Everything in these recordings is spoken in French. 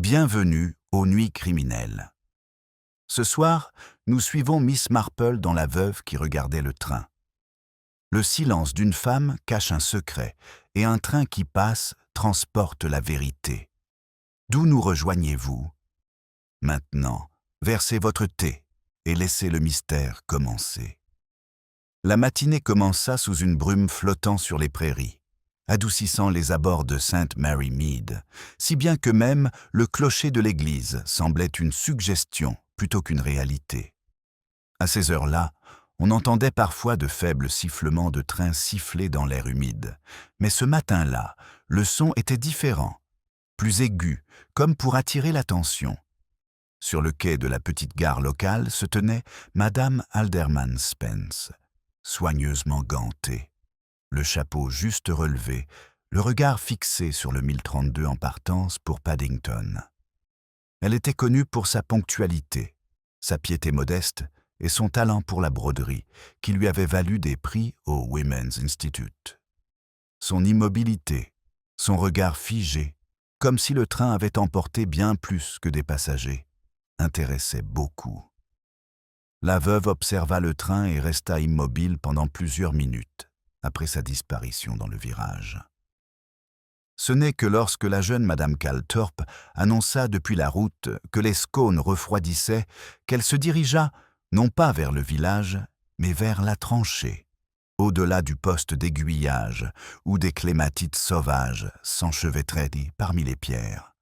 Bienvenue aux Nuits criminelles. Ce soir, nous suivons Miss Marple dans La Veuve qui regardait le train. Le silence d'une femme cache un secret, et un train qui passe transporte la vérité. D'où nous rejoignez-vous? Maintenant, versez votre thé et laissez le mystère commencer. La matinée commença sous une brume flottant sur les prairies, adoucissant les abords de St. Mary Mead, si bien que même le clocher de l'église semblait une suggestion plutôt qu'une réalité. À ces heures-là, on entendait parfois de faibles sifflements de train siffler dans l'air humide, mais ce matin-là, le son était différent, plus aigu, comme pour attirer l'attention. Sur le quai de la petite gare locale se tenait Madame Alderman Spence, soigneusement gantée, le chapeau juste relevé, le regard fixé sur le 1032 en partance pour Paddington. Elle était connue pour sa ponctualité, sa piété modeste et son talent pour la broderie, qui lui avait valu des prix au Women's Institute. Son immobilité, son regard figé, comme si le train avait emporté bien plus que des passagers, intéressaient beaucoup. La veuve observa le train et resta immobile pendant plusieurs minutes, après sa disparition dans le virage. Ce n'est que lorsque la jeune Madame Calthorpe annonça depuis la route que les scones refroidissaient qu'elle se dirigea non pas vers le village, mais vers la tranchée, au-delà du poste d'aiguillage où des clématites sauvages s'enchevêtraient parmi les pierres.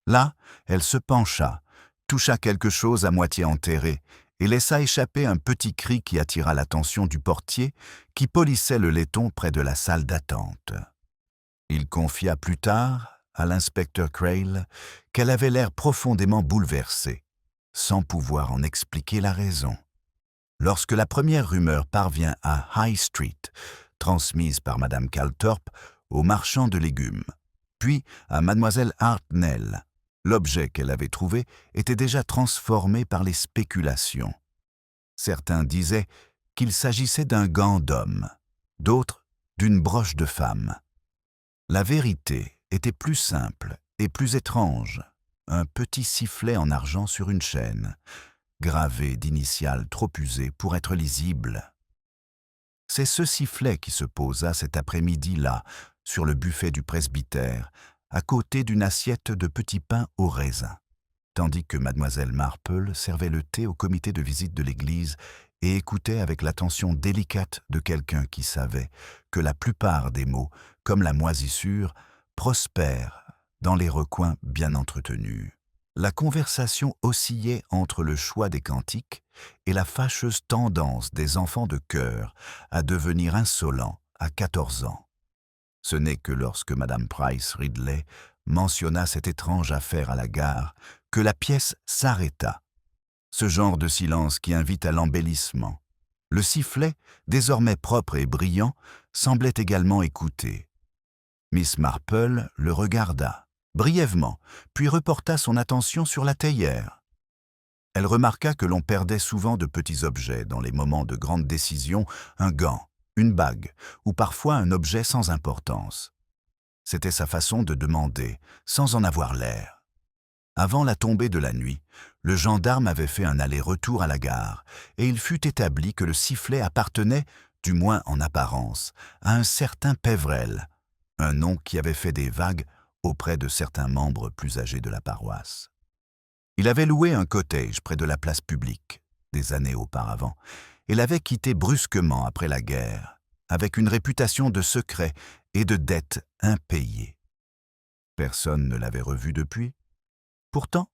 Là, elle se pencha, toucha quelque chose à moitié enterré et laissa échapper un petit cri qui attira l'attention du portier qui polissait le laiton près de la salle d'attente. Il confia plus tard à l'inspecteur Crail qu'elle avait l'air profondément bouleversée, sans pouvoir en expliquer la raison. Lorsque la première rumeur parvient à High Street, transmise par Madame Calthorpe au marchand de légumes, puis à Mademoiselle Hartnell, l'objet qu'elle avait trouvé était déjà transformé par les spéculations. Certains disaient qu'il s'agissait d'un gant d'homme, d'autres d'une broche de femme. La vérité était plus simple et plus étrange. Un petit sifflet en argent sur une chaîne, gravé d'initiales trop usées pour être lisibles. C'est ce sifflet qui se posa cet après-midi-là, sur le buffet du presbytère, à côté d'une assiette de petits pains au raisin, tandis que Mademoiselle Marple servait le thé au comité de visite de l'église et écoutait avec l'attention délicate de quelqu'un qui savait que la plupart des mots, comme la moisissure, prospèrent dans les recoins bien entretenus. La conversation oscillait entre le choix des cantiques et la fâcheuse tendance des enfants de chœur à devenir insolents à 14 ans. Ce n'est que lorsque Madame Price Ridley mentionna cette étrange affaire à la gare que la pièce s'arrêta. Ce genre de silence qui invite à l'embellissement. Le sifflet, désormais propre et brillant, semblait également écouter. Miss Marple le regarda, brièvement, puis reporta son attention sur la théière. Elle remarqua que l'on perdait souvent de petits objets dans les moments de grande décision, un gant, une bague, ou parfois un objet sans importance. C'était sa façon de demander, sans en avoir l'air. Avant la tombée de la nuit, le gendarme avait fait un aller-retour à la gare, et il fut établi que le sifflet appartenait, du moins en apparence, à un certain Pévrel, un nom qui avait fait des vagues auprès de certains membres plus âgés de la paroisse. Il avait loué un cottage près de la place publique, des années auparavant, et l'avait quitté brusquement après la guerre, avec une réputation de secret et de dettes impayées. Personne ne l'avait revu depuis. Pourtant,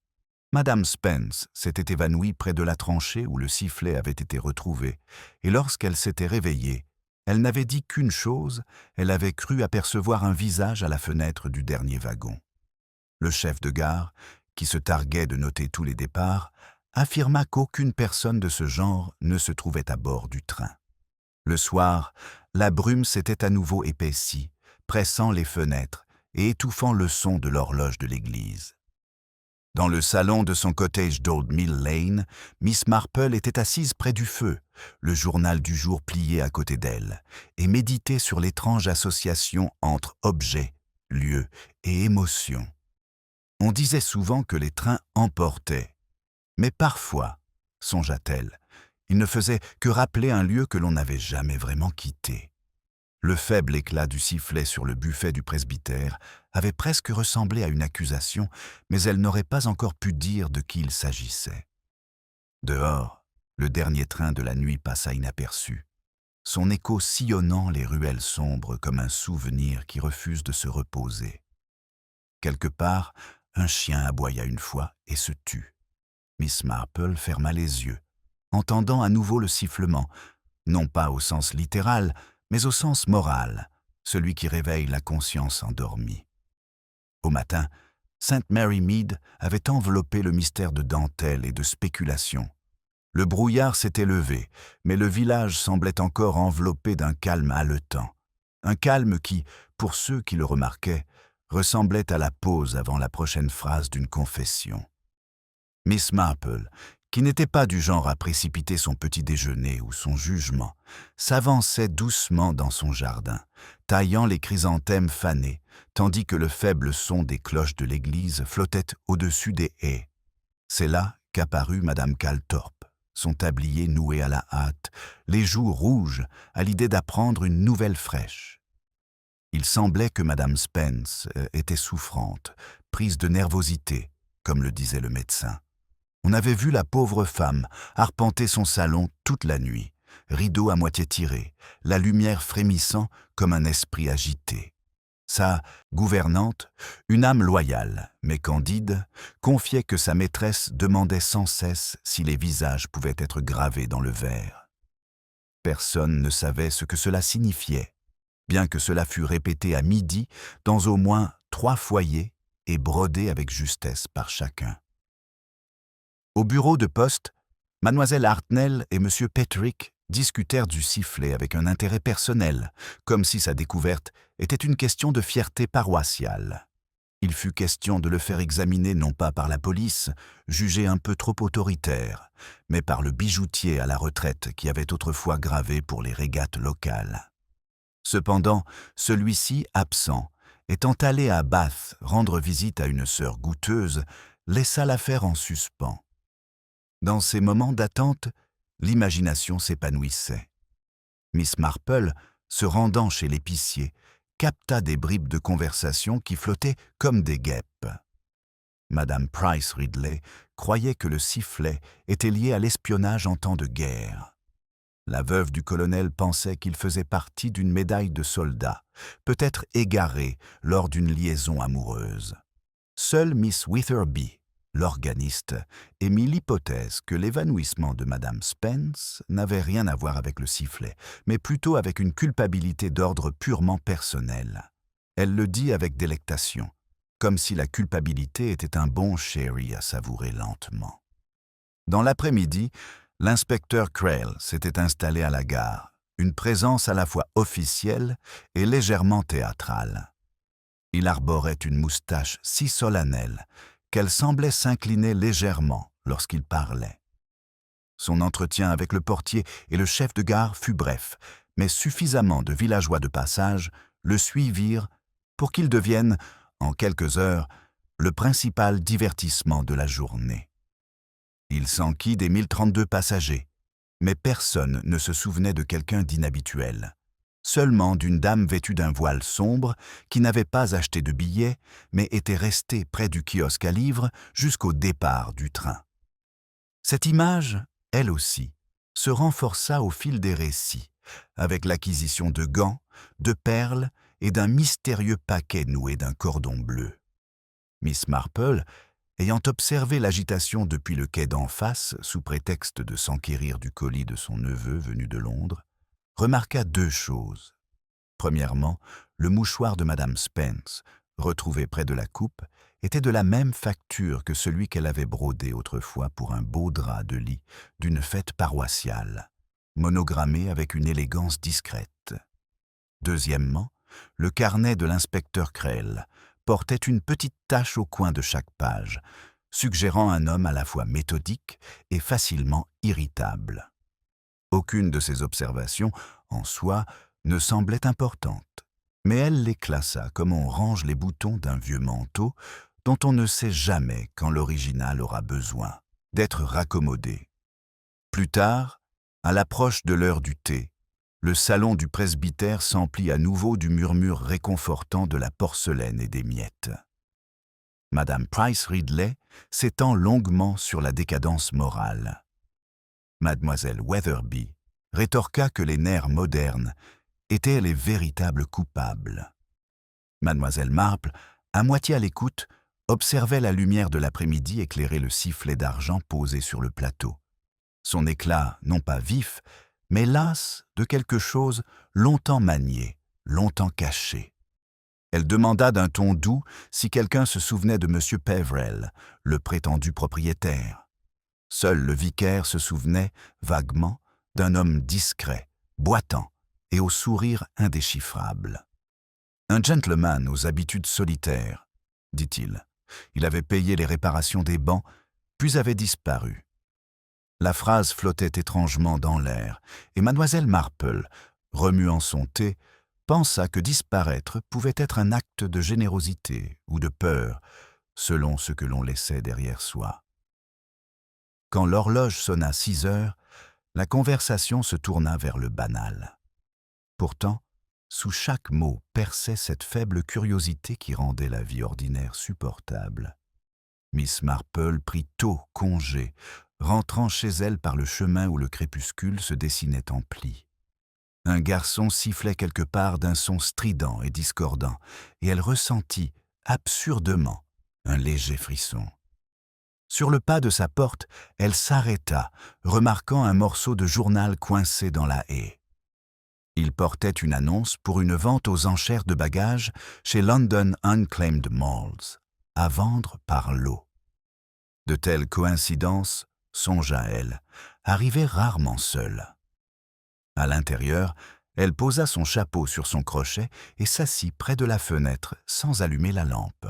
Madame Spence s'était évanouie près de la tranchée où le sifflet avait été retrouvé, et lorsqu'elle s'était réveillée, elle n'avait dit qu'une chose, elle avait cru apercevoir un visage à la fenêtre du dernier wagon. Le chef de gare, qui se targuait de noter tous les départs, affirma qu'aucune personne de ce genre ne se trouvait à bord du train. Le soir, la brume s'était à nouveau épaissie, pressant les fenêtres et étouffant le son de l'horloge de l'église. Dans le salon de son cottage d'Old Mill Lane, Miss Marple était assise près du feu, le journal du jour plié à côté d'elle, et méditait sur l'étrange association entre objet, lieu et émotion. On disait souvent que les trains emportaient. Mais parfois, songea-t-elle, ils ne faisaient que rappeler un lieu que l'on n'avait jamais vraiment quitté. Le faible éclat du sifflet sur le buffet du presbytère avait presque ressemblé à une accusation, mais elle n'aurait pas encore pu dire de qui il s'agissait. Dehors, le dernier train de la nuit passa inaperçu, son écho sillonnant les ruelles sombres comme un souvenir qui refuse de se reposer. Quelque part, un chien aboya une fois et se tut. Miss Marple ferma les yeux, entendant à nouveau le sifflement, non pas au sens littéral, mais au sens moral, celui qui réveille la conscience endormie. Au matin, St. Mary Mead avait enveloppé le mystère de dentelle et de spéculation. Le brouillard s'était levé, mais le village semblait encore enveloppé d'un calme haletant. Un calme qui, pour ceux qui le remarquaient, ressemblait à la pause avant la prochaine phrase d'une confession. Miss Marple, qui n'était pas du genre à précipiter son petit déjeuner ou son jugement, s'avançait doucement dans son jardin, taillant les chrysanthèmes fanés, tandis que le faible son des cloches de l'église flottait au-dessus des haies. C'est là qu'apparut Madame Calthorpe, son tablier noué à la hâte, les joues rouges à l'idée d'apprendre une nouvelle fraîche. Il semblait que Madame Spence était souffrante, prise de nervosité, comme le disait le médecin. On avait vu la pauvre femme arpenter son salon toute la nuit, rideaux à moitié tirés, la lumière frémissant comme un esprit agité. Sa gouvernante, une âme loyale, mais candide, confiait que sa maîtresse demandait sans cesse si les visages pouvaient être gravés dans le verre. Personne ne savait ce que cela signifiait, bien que cela fût répété à midi dans au moins 3 foyers et brodé avec justesse par chacun. Au bureau de poste, Mademoiselle Hartnell et M. Petrick discutèrent du sifflet avec un intérêt personnel, comme si sa découverte était une question de fierté paroissiale. Il fut question de le faire examiner non pas par la police, jugée un peu trop autoritaire, mais par le bijoutier à la retraite qui avait autrefois gravé pour les régates locales. Cependant, celui-ci, absent, étant allé à Bath rendre visite à une sœur gouteuse, laissa l'affaire en suspens. Dans ces moments d'attente, l'imagination s'épanouissait. Miss Marple, se rendant chez l'épicier, capta des bribes de conversation qui flottaient comme des guêpes. Madame Price Ridley croyait que le sifflet était lié à l'espionnage en temps de guerre. La veuve du colonel pensait qu'il faisait partie d'une médaille de soldat, peut-être égarée lors d'une liaison amoureuse. Seule Miss Witherby, l'organiste, émit l'hypothèse que l'évanouissement de Madame Spence n'avait rien à voir avec le sifflet, mais plutôt avec une culpabilité d'ordre purement personnel. Elle le dit avec délectation, comme si la culpabilité était un bon sherry à savourer lentement. Dans l'après-midi, l'inspecteur Creel s'était installé à la gare, une présence à la fois officielle et légèrement théâtrale. Il arborait une moustache si solennelle qu'elle semblait s'incliner légèrement lorsqu'il parlait. Son entretien avec le portier et le chef de gare fut bref, mais suffisamment de villageois de passage le suivirent pour qu'il devienne, en quelques heures, le principal divertissement de la journée. Il s'enquit des 1032 passagers, mais personne ne se souvenait de quelqu'un d'inhabituel. Seulement d'une dame vêtue d'un voile sombre qui n'avait pas acheté de billets, mais était restée près du kiosque à livres jusqu'au départ du train. Cette image, elle aussi, se renforça au fil des récits, avec l'acquisition de gants, de perles et d'un mystérieux paquet noué d'un cordon bleu. Miss Marple, ayant observé l'agitation depuis le quai d'en face, sous prétexte de s'enquérir du colis de son neveu venu de Londres, remarqua 2 choses. Premièrement, le mouchoir de Madame Spence, retrouvé près de la coupe, était de la même facture que celui qu'elle avait brodé autrefois pour un beau drap de lit d'une fête paroissiale, monogrammé avec une élégance discrète. Deuxièmement, le carnet de l'inspecteur Creel portait une petite tache au coin de chaque page, suggérant un homme à la fois méthodique et facilement irritable. Aucune de ces observations, en soi, ne semblait importante, mais elle les classa comme on range les boutons d'un vieux manteau, dont on ne sait jamais quand l'original aura besoin d'être raccommodé. Plus tard, à l'approche de l'heure du thé, le salon du presbytère s'emplit à nouveau du murmure réconfortant de la porcelaine et des miettes. Madame Price Ridley s'étend longuement sur la décadence morale. Mademoiselle Weatherby rétorqua que les nerfs modernes étaient les véritables coupables. Mademoiselle Marple, à moitié à l'écoute, observait la lumière de l'après-midi éclairer le sifflet d'argent posé sur le plateau. Son éclat, non pas vif, mais las de quelque chose longtemps manié, longtemps caché. Elle demanda d'un ton doux si quelqu'un se souvenait de M. Peverell, le prétendu propriétaire. Seul le vicaire se souvenait, vaguement, d'un homme discret, boitant et au sourire indéchiffrable. Un gentleman aux habitudes solitaires, dit-il. Il avait payé les réparations des bancs, puis avait disparu. La phrase flottait étrangement dans l'air, et mademoiselle Marple, remuant son thé, pensa que disparaître pouvait être un acte de générosité ou de peur, selon ce que l'on laissait derrière soi. Quand l'horloge sonna 6 heures, la conversation se tourna vers le banal. Pourtant, sous chaque mot perçait cette faible curiosité qui rendait la vie ordinaire supportable. Miss Marple prit tôt congé, rentrant chez elle par le chemin où le crépuscule se dessinait en plis. Un garçon sifflait quelque part d'un son strident et discordant, et elle ressentit, absurdement, un léger frisson. Sur le pas de sa porte, elle s'arrêta, remarquant un morceau de journal coincé dans la haie. Il portait une annonce pour une vente aux enchères de bagages chez London Unclaimed Malls, à vendre par lot. De telles coïncidences, songea-elle, arrivaient rarement seules. À l'intérieur, elle posa son chapeau sur son crochet et s'assit près de la fenêtre sans allumer la lampe.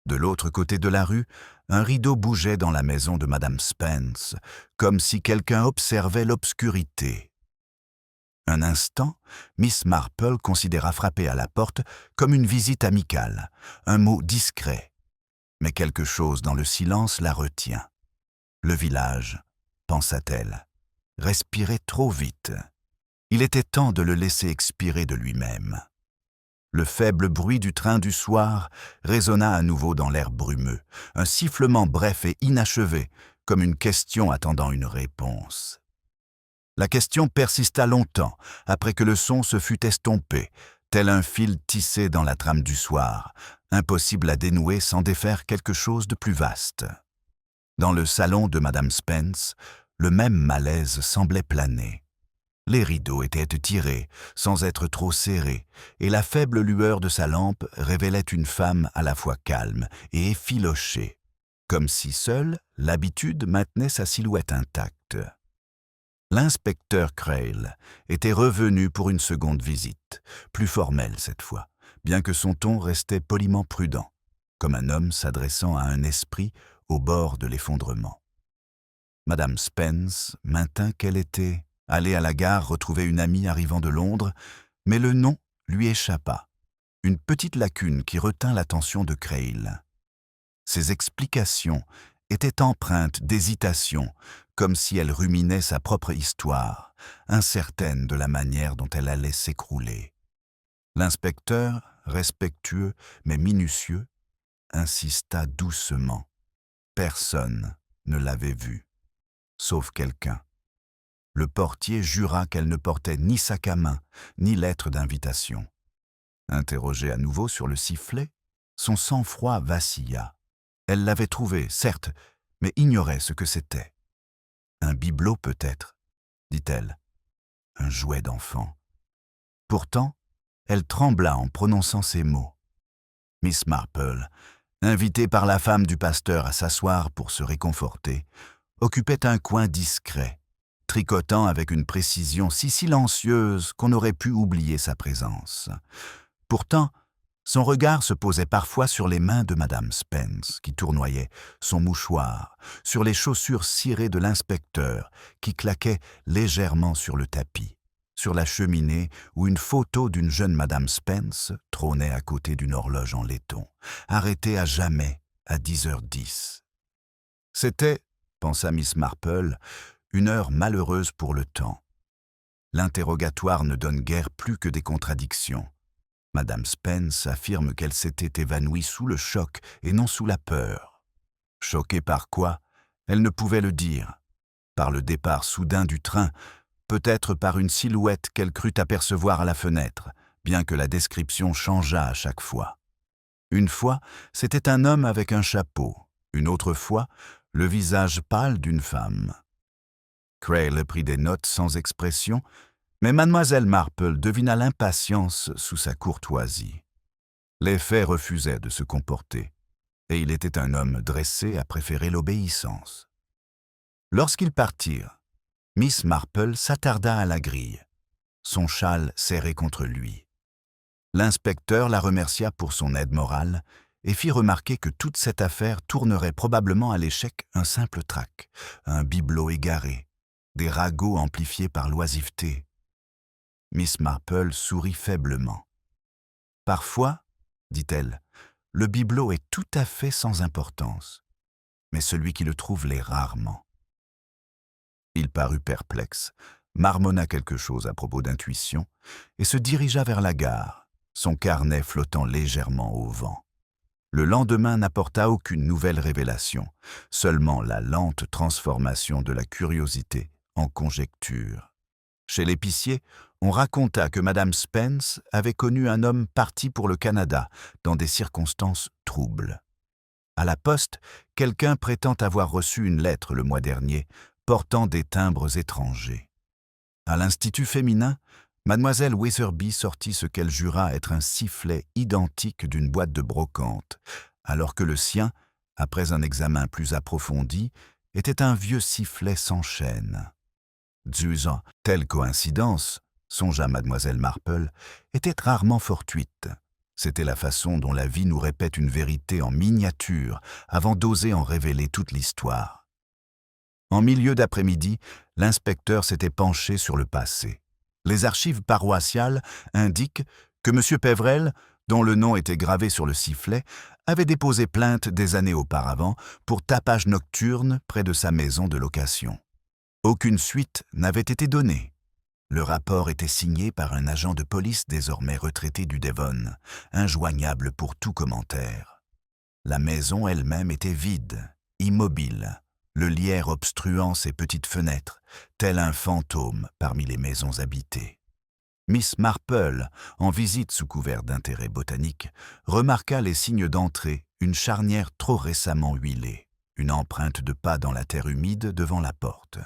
De l'autre côté de la rue, un rideau bougeait dans la maison de Madame Spence, comme si quelqu'un observait l'obscurité. Un instant, Miss Marple considéra frapper à la porte comme une visite amicale, un mot discret. Mais quelque chose dans le silence la retient. Le village, pensa-t-elle, respirait trop vite. Il était temps de le laisser expirer de lui-même. Le faible bruit du train du soir résonna à nouveau dans l'air brumeux, un sifflement bref et inachevé, comme une question attendant une réponse. La question persista longtemps, après que le son se fut estompé, tel un fil tissé dans la trame du soir, impossible à dénouer sans défaire quelque chose de plus vaste. Dans le salon de Madame Spence, le même malaise semblait planer. Les rideaux étaient tirés, sans être trop serrés, et la faible lueur de sa lampe révélait une femme à la fois calme et effilochée, comme si seule l'habitude maintenait sa silhouette intacte. L'inspecteur Crail était revenu pour une seconde visite, plus formelle cette fois, bien que son ton restait poliment prudent, comme un homme s'adressant à un esprit au bord de l'effondrement. Madame Spence maintint qu'elle était allée à la gare retrouver une amie arrivant de Londres, mais le nom lui échappa, une petite lacune qui retint l'attention de Crail. Ses explications étaient empreintes d'hésitation, comme si elle ruminait sa propre histoire, incertaine de la manière dont elle allait s'écrouler. L'inspecteur, respectueux mais minutieux, insista doucement. Personne ne l'avait vue, sauf quelqu'un. Le portier jura qu'elle ne portait ni sac à main, ni lettre d'invitation. Interrogée à nouveau sur le sifflet, son sang-froid vacilla. Elle l'avait trouvé, certes, mais ignorait ce que c'était. Un bibelot peut-être, dit-elle. Un jouet d'enfant. Pourtant, elle trembla en prononçant ces mots. Miss Marple, invitée par la femme du pasteur à s'asseoir pour se réconforter, occupait un coin discret, tricotant avec une précision si silencieuse qu'on aurait pu oublier sa présence. Pourtant, son regard se posait parfois sur les mains de Madame Spence, qui tournoyait son mouchoir, sur les chaussures cirées de l'inspecteur, qui claquaient légèrement sur le tapis. sur la cheminée où une photo d'une jeune Madame Spence trônait à côté d'une horloge en laiton, arrêtée à jamais à 10h10. C'était, pensa Miss Marple, une heure malheureuse pour le temps. L'interrogatoire ne donne guère plus que des contradictions. Madame Spence affirme qu'elle s'était évanouie sous le choc et non sous la peur. Choquée par quoi? Elle ne pouvait le dire. Par le départ soudain du train, peut-être par une silhouette qu'elle crut apercevoir à la fenêtre, bien que la description changeât à chaque fois. Une fois, c'était un homme avec un chapeau. Une autre fois, le visage pâle d'une femme. Crayle prit des notes sans expression, mais mademoiselle Marple devina l'impatience sous sa courtoisie. Les faits refusaient de se comporter, et il était un homme dressé à préférer l'obéissance. Lorsqu'ils partirent, Miss Marple s'attarda à la grille, son châle serré contre lui. L'inspecteur la remercia pour son aide morale et fit remarquer que toute cette affaire tournerait probablement à l'échec un simple trac, un bibelot égaré, des ragots amplifiés par l'oisiveté. Miss Marple sourit faiblement. « Parfois, dit-elle, le bibelot est tout à fait sans importance, mais celui qui le trouve l'est rarement. » Il parut perplexe, marmonna quelque chose à propos d'intuition et se dirigea vers la gare, son carnet flottant légèrement au vent. Le lendemain n'apporta aucune nouvelle révélation, seulement la lente transformation de la curiosité en conjecture. Chez l'épicier, on raconta que Madame Spence avait connu un homme parti pour le Canada dans des circonstances troubles. À la poste, quelqu'un prétend avoir reçu une lettre le mois dernier portant des timbres étrangers. À l'Institut féminin, mademoiselle Witherby sortit ce qu'elle jura être un sifflet identique d'une boîte de brocante, alors que le sien, après un examen plus approfondi, était un vieux sifflet sans chaîne. Zuzan, telle coïncidence, songea mademoiselle Marple, était rarement fortuite. C'était la façon dont la vie nous répète une vérité en miniature avant d'oser en révéler toute l'histoire. En milieu d'après-midi, l'inspecteur s'était penché sur le passé. Les archives paroissiales indiquent que M. Pévrel, dont le nom était gravé sur le sifflet, avait déposé plainte des années auparavant pour tapage nocturne près de sa maison de location. Aucune suite n'avait été donnée. Le rapport était signé par un agent de police désormais retraité du Devon, injoignable pour tout commentaire. La maison elle-même était vide, immobile, le lierre obstruant ses petites fenêtres, tel un fantôme parmi les maisons habitées. Miss Marple, en visite sous couvert d'intérêt botanique, remarqua les signes d'entrée, une charnière trop récemment huilée, une empreinte de pas dans la terre humide devant la porte.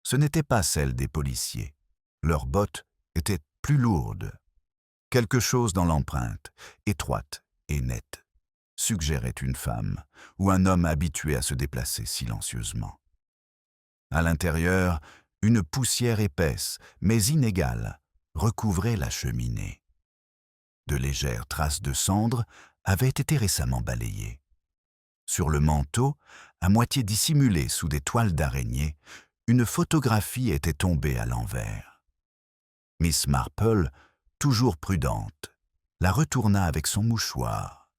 Ce n'était pas celle des policiers. Leurs bottes étaient plus lourdes. Quelque chose dans l'empreinte, étroite et nette, suggérait une femme ou un homme habitué à se déplacer silencieusement. À l'intérieur, une poussière épaisse, mais inégale, recouvrait la cheminée. De légères traces de cendres avaient été récemment balayées. Sur le manteau, à moitié dissimulé sous des toiles d'araignée, une photographie était tombée à l'envers. Miss Marple, toujours prudente, la retourna avec son mouchoir.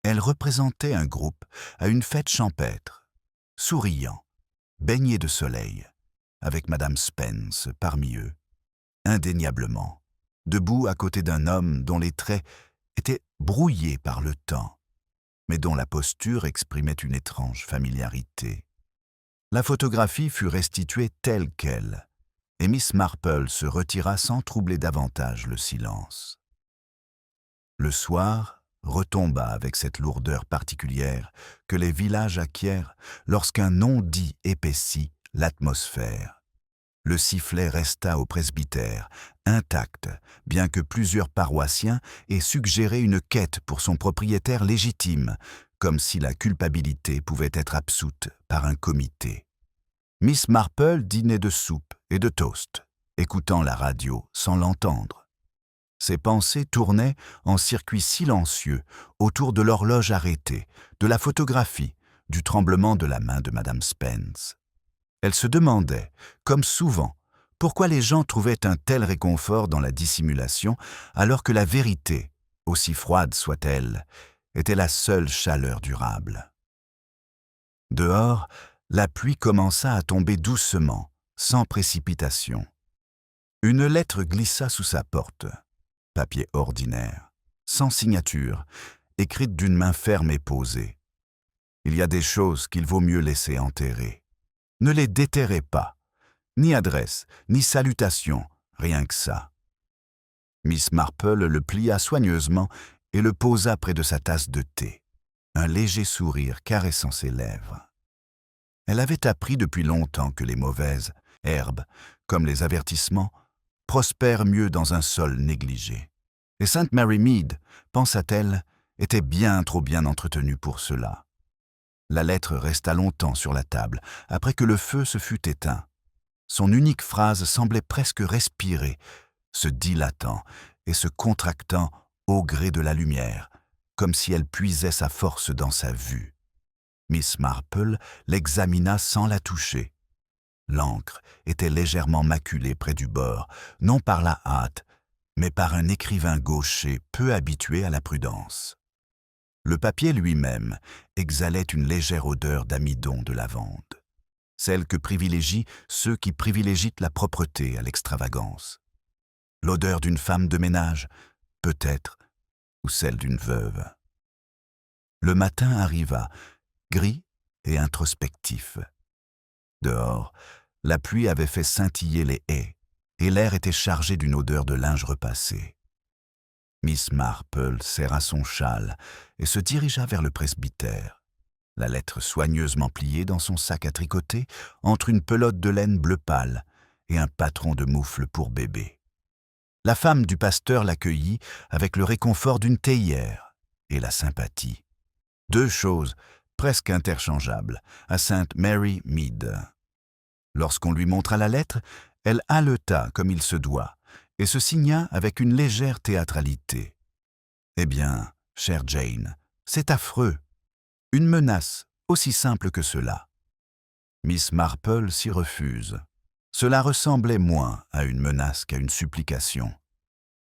Elle représentait un groupe à une fête champêtre, souriant, baigné de soleil, avec Madame Spence parmi eux, indéniablement, debout à côté d'un homme dont les traits étaient brouillés par le temps, mais dont la posture exprimait une étrange familiarité. La photographie fut restituée telle qu'elle, et Miss Marple se retira sans troubler davantage le silence. Le soir retomba avec cette lourdeur particulière que les villages acquièrent lorsqu'un non-dit épaissit l'atmosphère. Le sifflet resta au presbytère, intact, bien que plusieurs paroissiens aient suggéré une quête pour son propriétaire légitime, comme si la culpabilité pouvait être absoute par un comité. Miss Marple dînait de soupe et de toast, écoutant la radio sans l'entendre. Ses pensées tournaient en circuit silencieux autour de l'horloge arrêtée, de la photographie, du tremblement de la main de Madame Spence. Elle se demandait, comme souvent, Pourquoi les gens trouvaient un tel réconfort dans la dissimulation, alors que la vérité, aussi froide soit-elle, était la seule chaleur durable? Dehors, la pluie commença à tomber doucement, sans précipitation. Une lettre glissa sous sa porte, papier ordinaire, sans signature, écrite d'une main ferme et posée. Il y a des choses qu'il vaut mieux laisser enterrer. Ne les déterrez pas. Ni adresse, ni salutation, rien que ça. Miss Marple le plia soigneusement et le posa près de sa tasse de thé, un léger sourire caressant ses lèvres. Elle avait appris depuis longtemps que les mauvaises herbes, comme les avertissements, prospèrent mieux dans un sol négligé. Et Sainte Mary Mead, pensa-t-elle, était bien trop bien entretenue pour cela. La lettre resta longtemps sur la table, après que le feu se fut éteint. Son unique phrase semblait presque respirer, se dilatant et se contractant au gré de la lumière, comme si elle puisait sa force dans sa vue. Miss Marple l'examina sans la toucher. L'encre était légèrement maculée près du bord, non par la hâte, mais par un écrivain gaucher peu habitué à la prudence. Le papier lui-même exhalait une légère odeur d'amidon de lavande, celle que privilégient ceux qui privilégient la propreté à l'extravagance. L'odeur d'une femme de ménage, peut-être, ou celle d'une veuve. Le matin arriva, gris et introspectif. Dehors, la pluie avait fait scintiller les haies, et l'air était chargé d'une odeur de linge repassé. Miss Marple serra son châle et se dirigea vers le presbytère, la lettre soigneusement pliée dans son sac à tricoter entre une pelote de laine bleu pâle et un patron de moufle pour bébé. La femme du pasteur l'accueillit avec le réconfort d'une théière et la sympathie. Deux choses presque interchangeables à Sainte Mary Mead. Lorsqu'on lui montra la lettre, elle haleta comme il se doit et se signa avec une légère théâtralité. « Eh bien, chère Jane, c'est affreux. Une menace, aussi simple que cela. » Miss Marple s'y refuse. Cela ressemblait moins à une menace qu'à une supplication,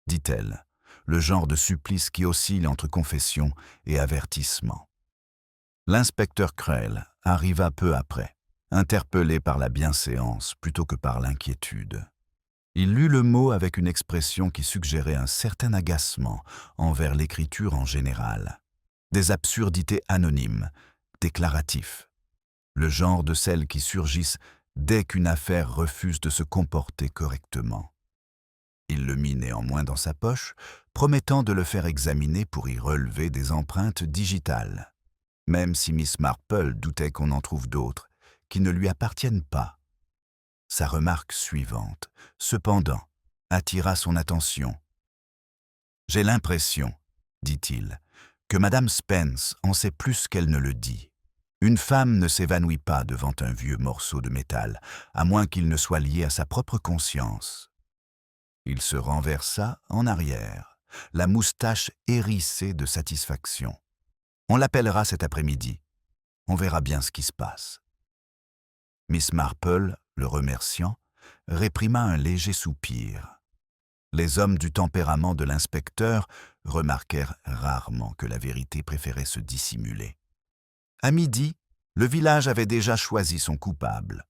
dit-elle, le genre de supplice qui oscille entre confession et avertissement. L'inspecteur Krell arriva peu après, interpellé par la bienséance plutôt que par l'inquiétude. Il lut le mot avec une expression qui suggérait un certain agacement envers l'écriture en général. Des absurdités anonymes, déclaratifs, le genre de celles qui surgissent dès qu'une affaire refuse de se comporter correctement. Il le mit néanmoins dans sa poche, promettant de le faire examiner pour y relever des empreintes digitales, même si Miss Marple doutait qu'on en trouve d'autres, qui ne lui appartiennent pas. Sa remarque suivante, cependant, attira son attention. « J'ai l'impression, dit-il, que Madame Spence en sait plus qu'elle ne le dit. Une femme ne s'évanouit pas devant un vieux morceau de métal, à moins qu'il ne soit lié à sa propre conscience. » Il se renversa en arrière, la moustache hérissée de satisfaction. « On l'appellera cet après-midi. On verra bien ce qui se passe. » Miss Marple, le remerciant, réprima un léger soupir. Les hommes du tempérament de l'inspecteur remarquèrent rarement que la vérité préférait se dissimuler. À midi, le village avait déjà choisi son coupable.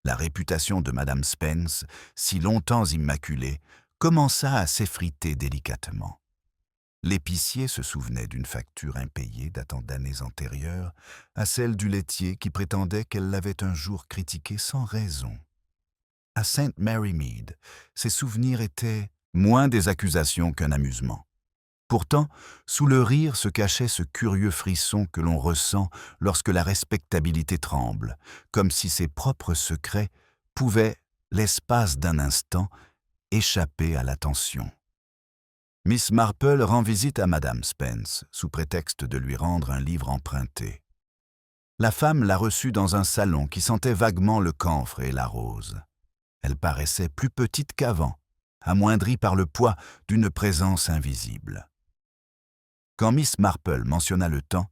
La réputation de Madame Spence, si longtemps immaculée, commença à s'effriter délicatement. L'épicier se souvenait d'une facture impayée datant d'années antérieures à celle du laitier qui prétendait qu'elle l'avait un jour critiqué sans raison. À Sainte Mary Mead, ces souvenirs étaient moins des accusations qu'un amusement. Pourtant, sous le rire se cachait ce curieux frisson que l'on ressent lorsque la respectabilité tremble, comme si ses propres secrets pouvaient, l'espace d'un instant, échapper à l'attention. Miss Marple rend visite à Madame Spence, sous prétexte de lui rendre un livre emprunté. La femme la reçut dans un salon qui sentait vaguement le camphre et la rose. Elle paraissait plus petite qu'avant, amoindrie par le poids d'une présence invisible. Quand Miss Marple mentionna le temps,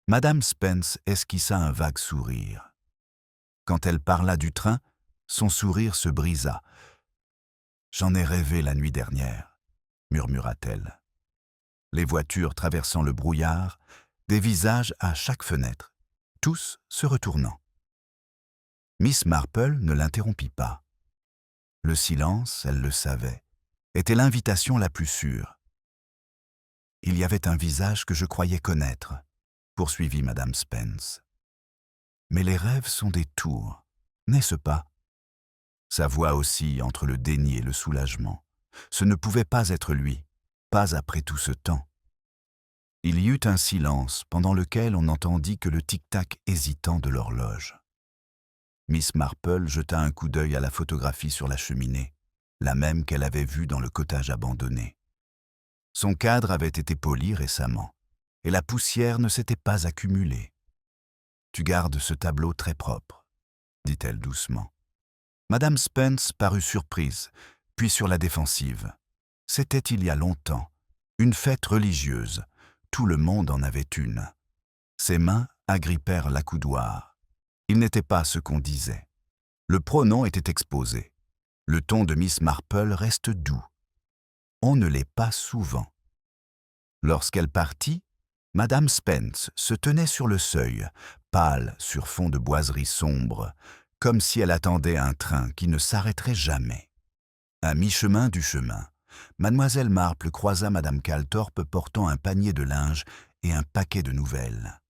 Madame Spence esquissa un vague sourire. Quand elle parla du train, son sourire se brisa, J'en ai rêvé la nuit dernière, murmura-t-elle. Les voitures traversant le brouillard, des visages à chaque fenêtre, tous se retournant. Miss Marple ne l'interrompit pas. Le silence, elle le savait, était l'invitation la plus sûre. Il y avait un visage que je croyais connaître, poursuivit Madame Spence. Mais les rêves sont des tours, n'est-ce pas? Sa voix oscille entre le déni et le soulagement. Ce ne pouvait pas être lui, pas après tout ce temps. Il y eut un silence pendant lequel on n'entendit que le tic-tac hésitant de l'horloge. Miss Marple jeta un coup d'œil à la photographie sur la cheminée, la même qu'elle avait vue dans le cottage abandonné. Son cadre avait été poli récemment, et la poussière ne s'était pas accumulée. « Tu gardes ce tableau très propre, » dit-elle doucement. Madame Spence parut surprise, puis sur la défensive. C'était il y a longtemps, une fête religieuse. Tout le monde en avait une. Ses mains agrippèrent l'accoudoir. Il n'était pas ce qu'on disait. Le pronom était exposé. Le ton de Miss Marple reste doux. On ne l'est pas souvent. Lorsqu'elle partit, Madame Spence se tenait sur le seuil, pâle sur fond de boiserie sombre, comme si elle attendait un train qui ne s'arrêterait jamais. À mi-chemin du chemin, Mademoiselle Marple croisa Madame Calthorpe portant un panier de linge et un paquet de nouvelles.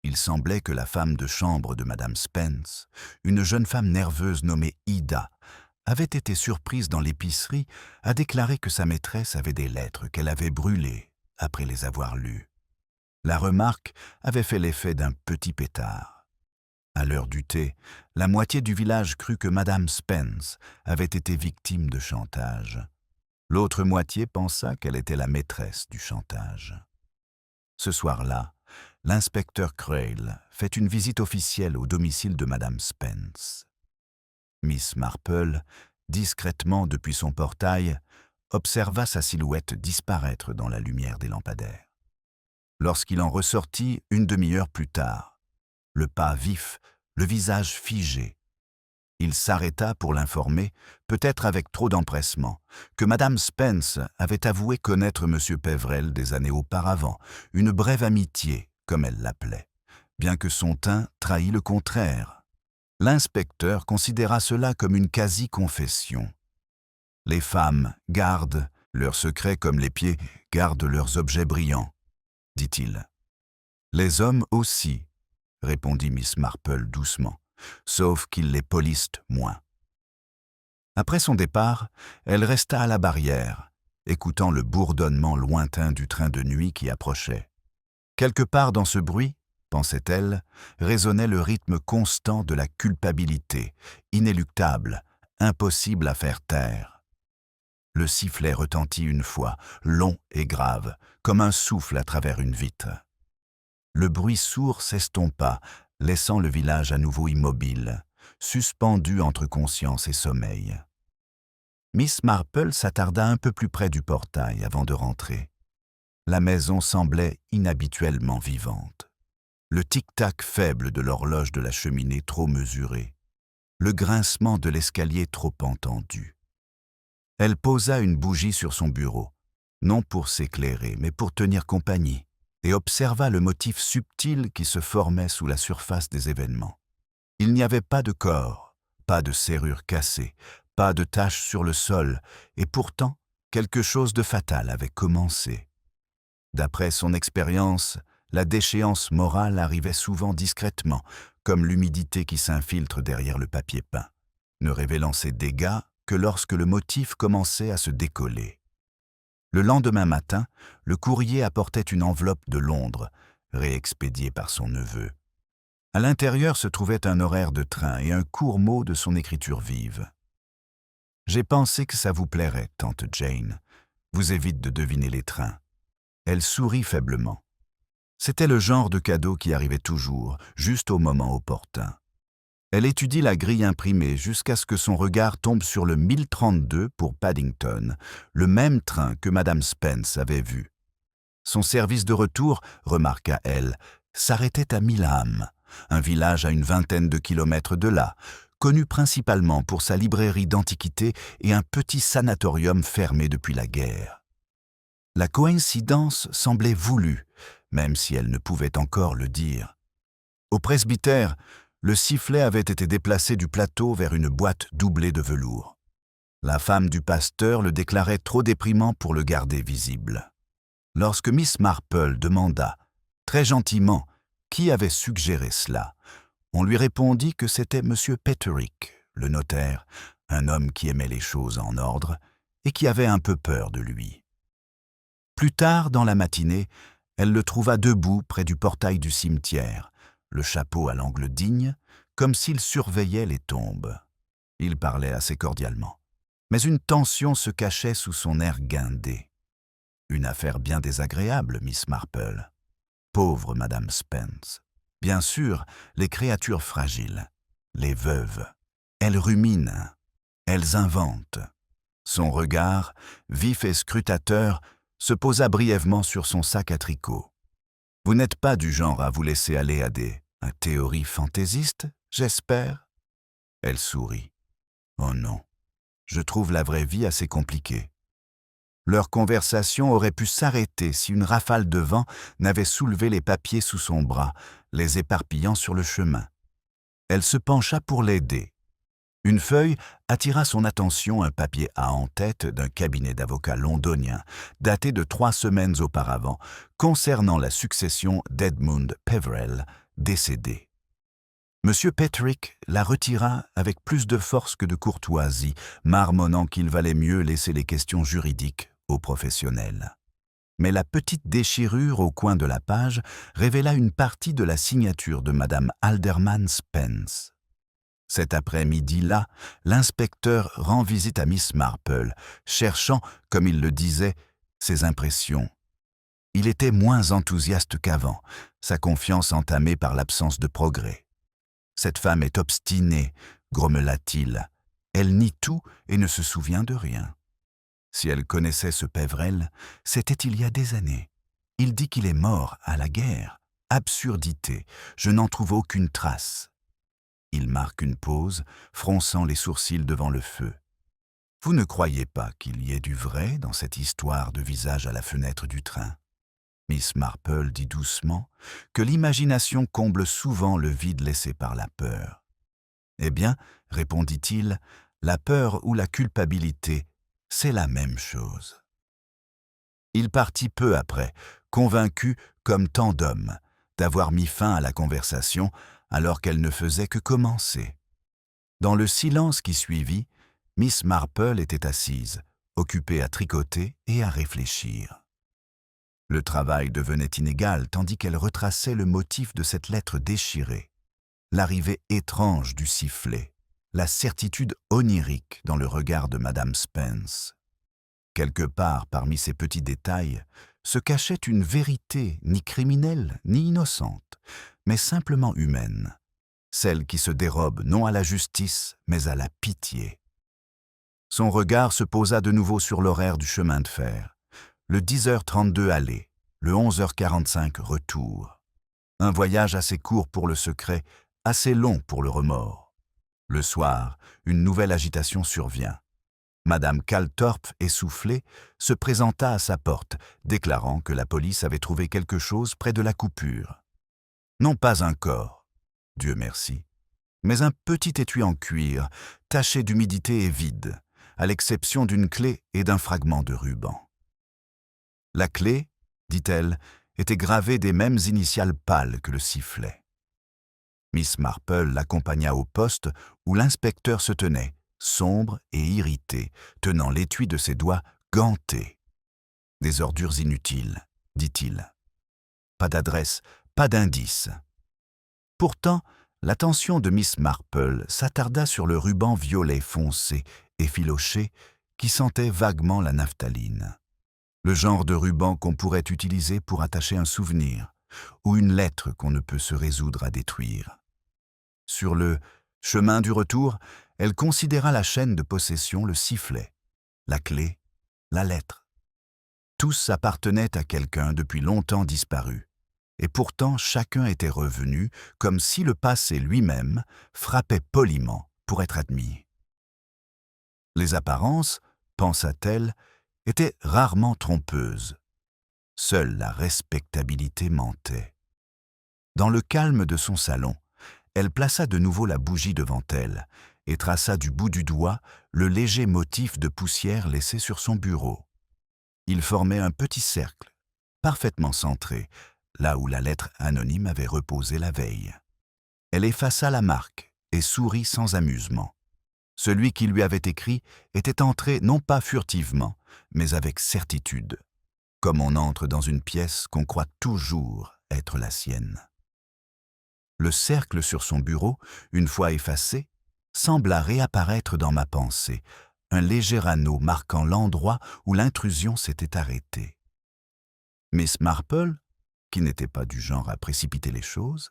Il semblait que la femme de chambre de Madame Spence, une jeune femme nerveuse nommée Ida, avait été surprise dans l'épicerie à déclarer que sa maîtresse avait des lettres qu'elle avait brûlées après les avoir lues. La remarque avait fait l'effet d'un petit pétard. À l'heure du thé, la moitié du village crut que Madame Spence avait été victime de chantage. L'autre moitié pensa qu'elle était la maîtresse du chantage. Ce soir-là, l'inspecteur Crail fait une visite officielle au domicile de Madame Spence. Miss Marple, discrètement depuis son portail, observa sa silhouette disparaître dans la lumière des lampadaires. Lorsqu'il en ressortit une demi-heure plus tard, le pas vif, le visage figé, il s'arrêta pour l'informer, peut-être avec trop d'empressement, que Madame Spence avait avoué connaître M. Pévrel des années auparavant, une brève amitié, comme elle l'appelait, bien que son teint trahît le contraire. L'inspecteur considéra cela comme une quasi-confession. Les femmes gardent leurs secrets comme les pieds gardent leurs objets brillants, dit-il. Les hommes aussi, répondit Miss Marple doucement, sauf qu'ils les polissent moins. Après son départ, elle resta à la barrière, écoutant le bourdonnement lointain du train de nuit qui approchait. Quelque part dans ce bruit, pensait-elle, résonnait le rythme constant de la culpabilité, inéluctable, impossible à faire taire. Le sifflet retentit une fois, long et grave, comme un souffle à travers une vitre. Le bruit sourd s'estompa, laissant le village à nouveau immobile, suspendu entre conscience et sommeil. Miss Marple s'attarda un peu plus près du portail avant de rentrer. La maison semblait inhabituellement vivante. Le tic-tac faible de l'horloge de la cheminée trop mesuré, le grincement de l'escalier trop entendu. Elle posa une bougie sur son bureau, non pour s'éclairer, mais pour tenir compagnie, et observa le motif subtil qui se formait sous la surface des événements. Il n'y avait pas de corps, pas de serrure cassée, pas de taches sur le sol, et pourtant, quelque chose de fatal avait commencé. D'après son expérience, la déchéance morale arrivait souvent discrètement, comme l'humidité qui s'infiltre derrière le papier peint, ne révélant ses dégâts que lorsque le motif commençait à se décoller. Le lendemain matin, le courrier apportait une enveloppe de Londres, réexpédiée par son neveu. À l'intérieur se trouvait un horaire de train et un court mot de son écriture vive. « J'ai pensé que ça vous plairait, tante Jane. Vous évite de deviner les trains. » Elle sourit faiblement. C'était le genre de cadeau qui arrivait toujours, juste au moment opportun. Elle étudie la grille imprimée jusqu'à ce que son regard tombe sur le 1032 pour Paddington, le même train que Madame Spence avait vu. Son service de retour, remarqua-elle, s'arrêtait à Milham, un village à une vingtaine de kilomètres de là, connu principalement pour sa librairie d'antiquités et un petit sanatorium fermé depuis la guerre. La coïncidence semblait voulue, même si elle ne pouvait encore le dire. Au presbytère, le sifflet avait été déplacé du plateau vers une boîte doublée de velours. La femme du pasteur le déclarait trop déprimant pour le garder visible. Lorsque Miss Marple demanda, très gentiment, qui avait suggéré cela, on lui répondit que c'était M. Petterick, le notaire, un homme qui aimait les choses en ordre et qui avait un peu peur de lui. Plus tard dans la matinée, elle le trouva debout près du portail du cimetière, le chapeau à l'angle digne, comme s'il surveillait les tombes. Il parlait assez cordialement, mais une tension se cachait sous son air guindé. Une affaire bien désagréable, Miss Marple. Pauvre Madame Spence. Bien sûr, les créatures fragiles, les veuves. Elles ruminent, elles inventent. Son regard, vif et scrutateur, se posa brièvement sur son sac à tricot. « Vous n'êtes pas du genre à vous laisser aller à des théories fantaisistes, j'espère ?» Elle sourit. « Oh non, je trouve la vraie vie assez compliquée. » Leur conversation aurait pu s'arrêter si une rafale de vent n'avait soulevé les papiers sous son bras, les éparpillant sur le chemin. Elle se pencha pour l'aider. Une feuille attira son attention, un papier à en-tête d'un cabinet d'avocats londonien, daté de 3 semaines auparavant, concernant la succession d'Edmund Peverell, décédé. M. Petterick la retira avec plus de force que de courtoisie, marmonnant qu'il valait mieux laisser les questions juridiques aux professionnels. Mais la petite déchirure au coin de la page révéla une partie de la signature de Madame Alderman Spence. Cet après-midi-là, l'inspecteur rend visite à Miss Marple, cherchant, comme il le disait, ses impressions. Il était moins enthousiaste qu'avant, sa confiance entamée par l'absence de progrès. « Cette femme est obstinée », grommela-t-il. « Elle nie tout et ne se souvient de rien. » Si elle connaissait ce Peverell, c'était il y a des années. Il dit qu'il est mort à la guerre. Absurdité, je n'en trouve aucune trace. Il marque une pause, fronçant les sourcils devant le feu. Vous ne croyez pas qu'il y ait du vrai dans cette histoire de visage à la fenêtre du train? Miss Marple dit doucement que l'imagination comble souvent le vide laissé par la peur. Eh bien, répondit-il, la peur ou la culpabilité, c'est la même chose. Il partit peu après, convaincu, comme tant d'hommes, d'avoir mis fin à la conversation alors qu'elle ne faisait que commencer. Dans le silence qui suivit, Miss Marple était assise, occupée à tricoter et à réfléchir. Le travail devenait inégal tandis qu'elle retraçait le motif de cette lettre déchirée, l'arrivée étrange du sifflet, la certitude onirique dans le regard de Madame Spence. Quelque part parmi ces petits détails se cachait une vérité ni criminelle ni innocente, mais simplement humaine, celle qui se dérobe non à la justice mais à la pitié. Son regard se posa de nouveau sur l'horaire du chemin de fer, le 10h32 aller, le 11h45 retour. Un voyage assez court pour le secret, assez long pour le remords. Le soir, une nouvelle agitation survient. Madame Calthorpe, essoufflée, se présenta à sa porte, déclarant que la police avait trouvé quelque chose près de la coupure. Non pas un corps, Dieu merci, mais un petit étui en cuir, taché d'humidité et vide, à l'exception d'une clé et d'un fragment de ruban. La clé, dit-elle, était gravée des mêmes initiales pâles que le sifflet. Miss Marple l'accompagna au poste où l'inspecteur se tenait, sombre et irrité, tenant l'étui de ses doigts gantés. « Des ordures inutiles, dit-il. Pas d'adresse, pas d'indice. » Pourtant, l'attention de Miss Marple s'attarda sur le ruban violet foncé, effiloché, qui sentait vaguement la naphtaline. Le genre de ruban qu'on pourrait utiliser pour attacher un souvenir, ou une lettre qu'on ne peut se résoudre à détruire. Sur le chemin du retour, elle considéra la chaîne de possession, le sifflet, la clé, la lettre. Tous appartenaient à quelqu'un depuis longtemps disparu, et pourtant chacun était revenu comme si le passé lui-même frappait poliment pour être admis. Les apparences, pensa-t-elle, étaient rarement trompeuses. Seule la respectabilité mentait. Dans le calme de son salon, elle plaça de nouveau la bougie devant elle et traça du bout du doigt le léger motif de poussière laissé sur son bureau. Il formait un petit cercle, parfaitement centré, là où la lettre anonyme avait reposé la veille. Elle effaça la marque et sourit sans amusement. Celui qui lui avait écrit était entré non pas furtivement, mais avec certitude, comme on entre dans une pièce qu'on croit toujours être la sienne. Le cercle sur son bureau, une fois effacé, sembla réapparaître dans ma pensée, un léger anneau marquant l'endroit où l'intrusion s'était arrêtée. Miss Marple, qui n'était pas du genre à précipiter les choses,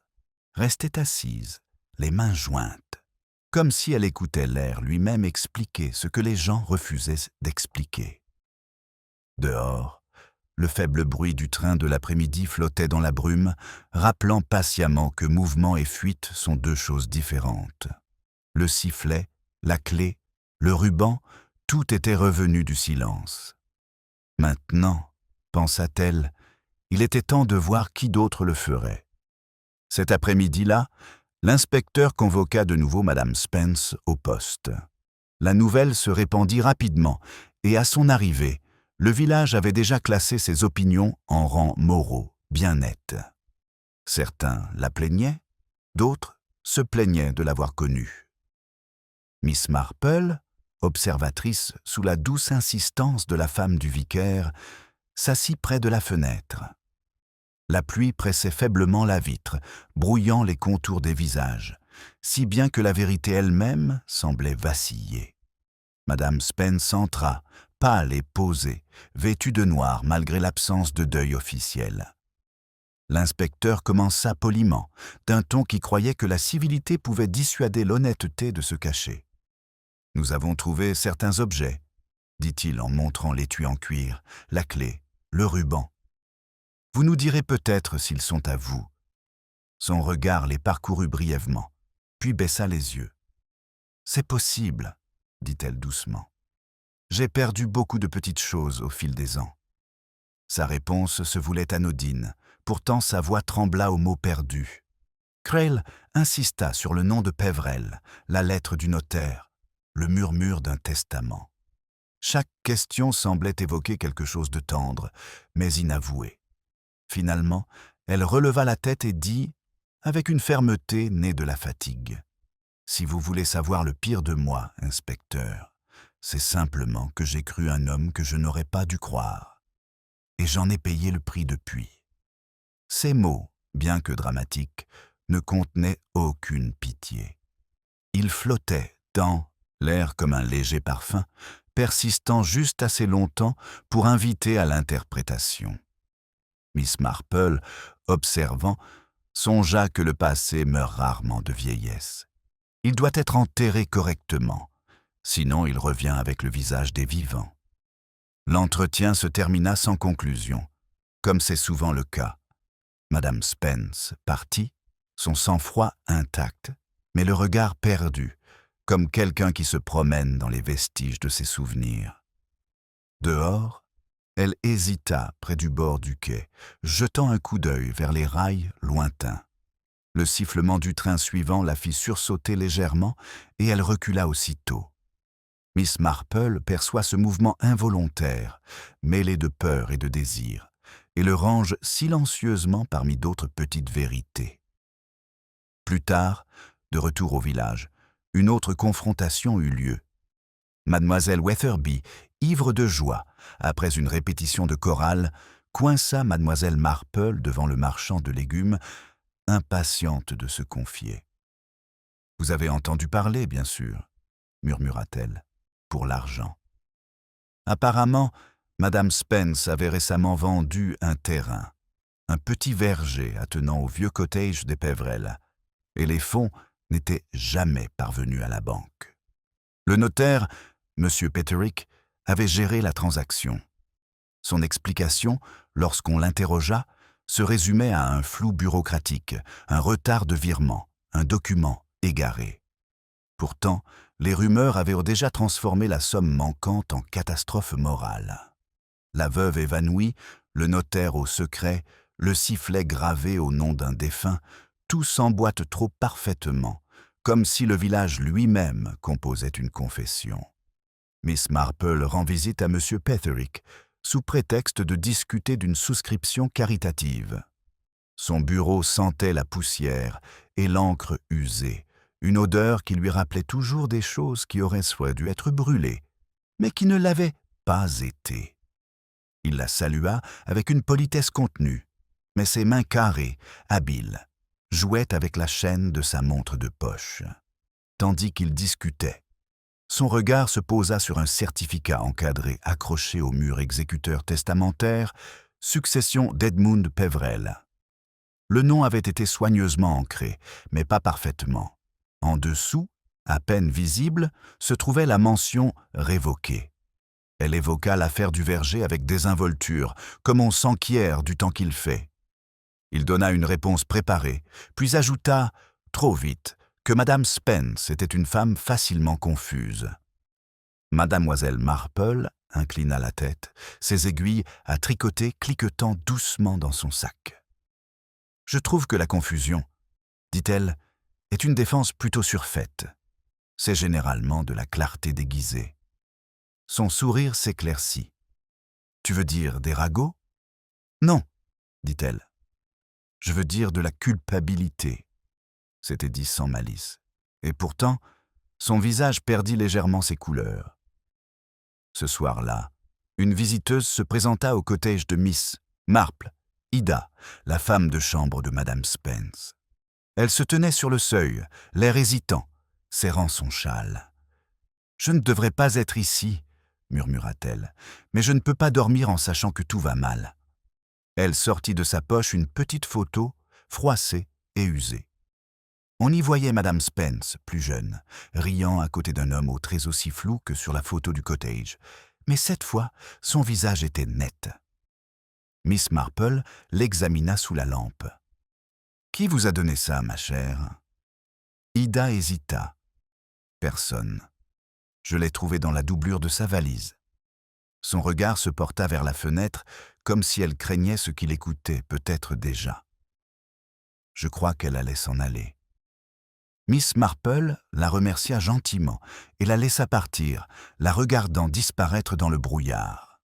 restait assise, les mains jointes, comme si elle écoutait l'air lui-même expliquer ce que les gens refusaient d'expliquer. Dehors, le faible bruit du train de l'après-midi flottait dans la brume, rappelant patiemment que mouvement et fuite sont deux choses différentes. Le sifflet, la clé, le ruban, tout était revenu du silence. Maintenant, pensa-t-elle, il était temps de voir qui d'autre le ferait. Cet après-midi-là, l'inspecteur convoqua de nouveau Madame Spence au poste. La nouvelle se répandit rapidement, et à son arrivée, le village avait déjà classé ses opinions en rang moraux, bien nets. Certains la plaignaient, d'autres se plaignaient de l'avoir connue. Miss Marple, observatrice sous la douce insistance de la femme du vicaire, s'assit près de la fenêtre. La pluie pressait faiblement la vitre, brouillant les contours des visages, si bien que la vérité elle-même semblait vaciller. Madame Spence entra, pâle et posée, vêtue de noir malgré l'absence de deuil officiel. L'inspecteur commença poliment, d'un ton qui croyait que la civilité pouvait dissuader l'honnêteté de se cacher. « Nous avons trouvé certains objets, » dit-il en montrant l'étui en cuir, la clé, le ruban. « Vous nous direz peut-être s'ils sont à vous. » Son regard les parcourut brièvement, puis baissa les yeux. « C'est possible, » dit-elle doucement. « J'ai perdu beaucoup de petites choses au fil des ans. » Sa réponse se voulait anodine, pourtant sa voix trembla au mot perdu. Crail insista sur le nom de Peverell, la lettre du notaire, le murmure d'un testament. Chaque question semblait évoquer quelque chose de tendre, mais inavoué. Finalement, elle releva la tête et dit, avec une fermeté née de la fatigue, « Si vous voulez savoir le pire de moi, inspecteur, c'est simplement que j'ai cru un homme que je n'aurais pas dû croire. Et j'en ai payé le prix depuis. » Ces mots, bien que dramatiques, ne contenaient aucune pitié. Ils flottaient dans l'air comme un léger parfum, persistant juste assez longtemps pour inviter à l'interprétation. Miss Marple, observant, songea que le passé meurt rarement de vieillesse. Il doit être enterré correctement, sinon il revient avec le visage des vivants. L'entretien se termina sans conclusion, comme c'est souvent le cas. Madame Spence partit, son sang-froid intact, mais le regard perdu, comme quelqu'un qui se promène dans les vestiges de ses souvenirs. Dehors, elle hésita près du bord du quai, jetant un coup d'œil vers les rails lointains. Le sifflement du train suivant la fit sursauter légèrement et elle recula aussitôt. Miss Marple perçoit ce mouvement involontaire, mêlé de peur et de désir, et le range silencieusement parmi d'autres petites vérités. Plus tard, de retour au village, une autre confrontation eut lieu. Mademoiselle Weatherby, ivre de joie, après une répétition de chorale, coinça Mademoiselle Marple devant le marchand de légumes, impatiente de se confier. « Vous avez entendu parler, bien sûr, » murmura-t-elle, « pour l'argent. » Apparemment, Madame Spence avait récemment vendu un terrain, un petit verger attenant au vieux cottage des Peverell, et les fonds n'étaient jamais parvenus à la banque. Le notaire, M. Petterick, avait géré la transaction. Son explication, lorsqu'on l'interrogea, se résumait à un flou bureaucratique, un retard de virement, un document égaré. Pourtant, les rumeurs avaient déjà transformé la somme manquante en catastrophe morale. La veuve évanouie, le notaire au secret, le sifflet gravé au nom d'un défunt, tout s'emboîte trop parfaitement, comme si le village lui-même composait une confession. Miss Marple rend visite à M. Petherick, sous prétexte de discuter d'une souscription caritative. Son bureau sentait la poussière et l'encre usée, une odeur qui lui rappelait toujours des choses qui auraient soit dû être brûlées, mais qui ne l'avaient pas été. Il la salua avec une politesse contenue, mais ses mains carrées, habiles, jouaient avec la chaîne de sa montre de poche. Tandis qu'il discutait, son regard se posa sur un certificat encadré accroché au mur exécuteur testamentaire, succession d'Edmund Peverell. Le nom avait été soigneusement ancré, mais pas parfaitement. En dessous, à peine visible, se trouvait la mention « révoquée ». Elle évoqua l'affaire du verger avec désinvolture, comme on s'enquiert du temps qu'il fait. Il donna une réponse préparée, puis ajouta, trop vite, que Madame Spence était une femme facilement confuse. Mademoiselle Marple inclina la tête, ses aiguilles à tricoter cliquetant doucement dans son sac. « Je trouve que la confusion, dit-elle, est une défense plutôt surfaite. C'est généralement de la clarté déguisée. » Son sourire s'éclaircit. « Tu veux dire des ragots ?»« Non, dit-elle. Je veux dire de la culpabilité. » C'était dit sans malice. Et pourtant, son visage perdit légèrement ses couleurs. Ce soir-là, une visiteuse se présenta au cottage de Miss Marple, Ida, la femme de chambre de Madame Spence. Elle se tenait sur le seuil, l'air hésitant, serrant son châle. « Je ne devrais pas être ici, » murmura-t-elle, « mais je ne peux pas dormir en sachant que tout va mal. » Elle sortit de sa poche une petite photo, froissée et usée. On y voyait Madame Spence, plus jeune, riant à côté d'un homme aux traits aussi flous que sur la photo du cottage, mais cette fois, son visage était net. Miss Marple l'examina sous la lampe. « Qui vous a donné ça, ma chère ?» Ida hésita. « Personne. Je l'ai trouvé dans la doublure de sa valise. » Son regard se porta vers la fenêtre, comme si elle craignait ce qu'il écoutait peut-être déjà. Je crois qu'elle allait s'en aller. Miss Marple la remercia gentiment et la laissa partir, la regardant disparaître dans le brouillard.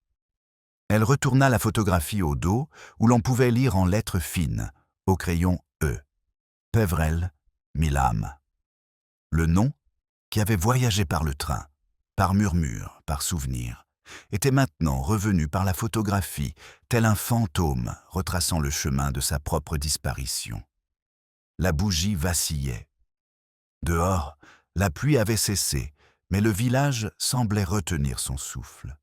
Elle retourna la photographie au dos, où l'on pouvait lire en lettres fines, au crayon E. Peverell, Milham. Le nom, qui avait voyagé par le train, par murmure, par souvenir, était maintenant revenu par la photographie, tel un fantôme retraçant le chemin de sa propre disparition. La bougie vacillait. Dehors, la pluie avait cessé, mais le village semblait retenir son souffle.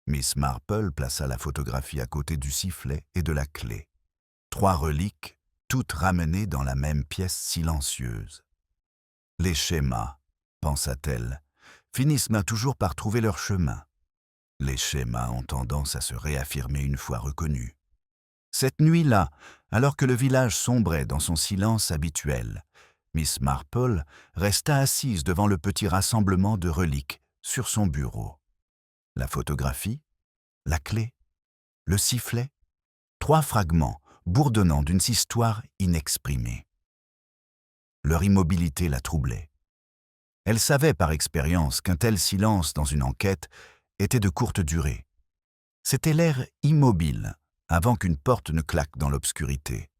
Miss Marple plaça la photographie à côté du sifflet et de la clé. 3 reliques, toutes ramenées dans la même pièce silencieuse. Les schémas, pensa-t-elle, finissent toujours par trouver leur chemin. Les schémas ont tendance à se réaffirmer une fois reconnus. Cette nuit-là, alors que le village sombrait dans son silence habituel, Miss Marple resta assise devant le petit rassemblement de reliques sur son bureau. La photographie, la clé, le sifflet, 3 fragments bourdonnant d'une histoire inexprimée. Leur immobilité la troublait. Elle savait par expérience qu'un tel silence dans une enquête était de courte durée. C'était l'air immobile avant qu'une porte ne claque dans l'obscurité.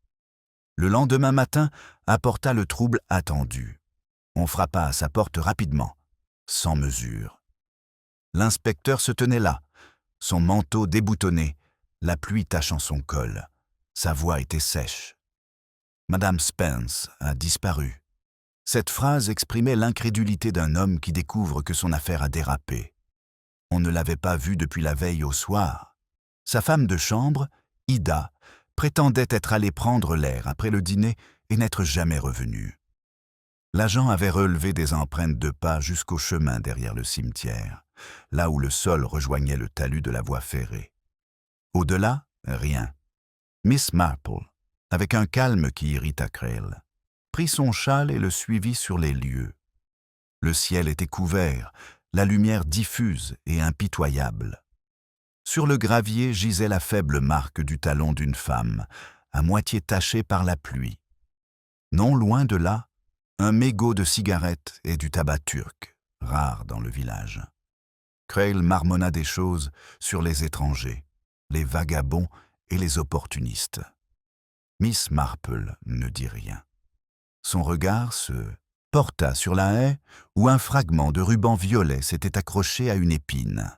Le lendemain matin apporta le trouble attendu. On frappa à sa porte rapidement, sans mesure. L'inspecteur se tenait là, son manteau déboutonné, la pluie tachant son col. Sa voix était sèche. « Madame Spence a disparu. » Cette phrase exprimait l'incrédulité d'un homme qui découvre que son affaire a dérapé. On ne l'avait pas vue depuis la veille au soir. Sa femme de chambre, Ida, prétendait être allée prendre l'air après le dîner et n'être jamais revenue. L'agent avait relevé des empreintes de pas jusqu'au chemin derrière le cimetière, là où le sol rejoignait le talus de la voie ferrée. Au-delà, rien. Miss Marple, avec un calme qui irrita Creel, prit son châle et le suivit sur les lieux. Le ciel était couvert, la lumière diffuse et impitoyable. Sur le gravier gisait la faible marque du talon d'une femme, à moitié tachée par la pluie. Non loin de là, un mégot de cigarettes et du tabac turc, rare dans le village. Crail marmonna des choses sur les étrangers, les vagabonds et les opportunistes. Miss Marple ne dit rien. Son regard se porta sur la haie où un fragment de ruban violet s'était accroché à une épine.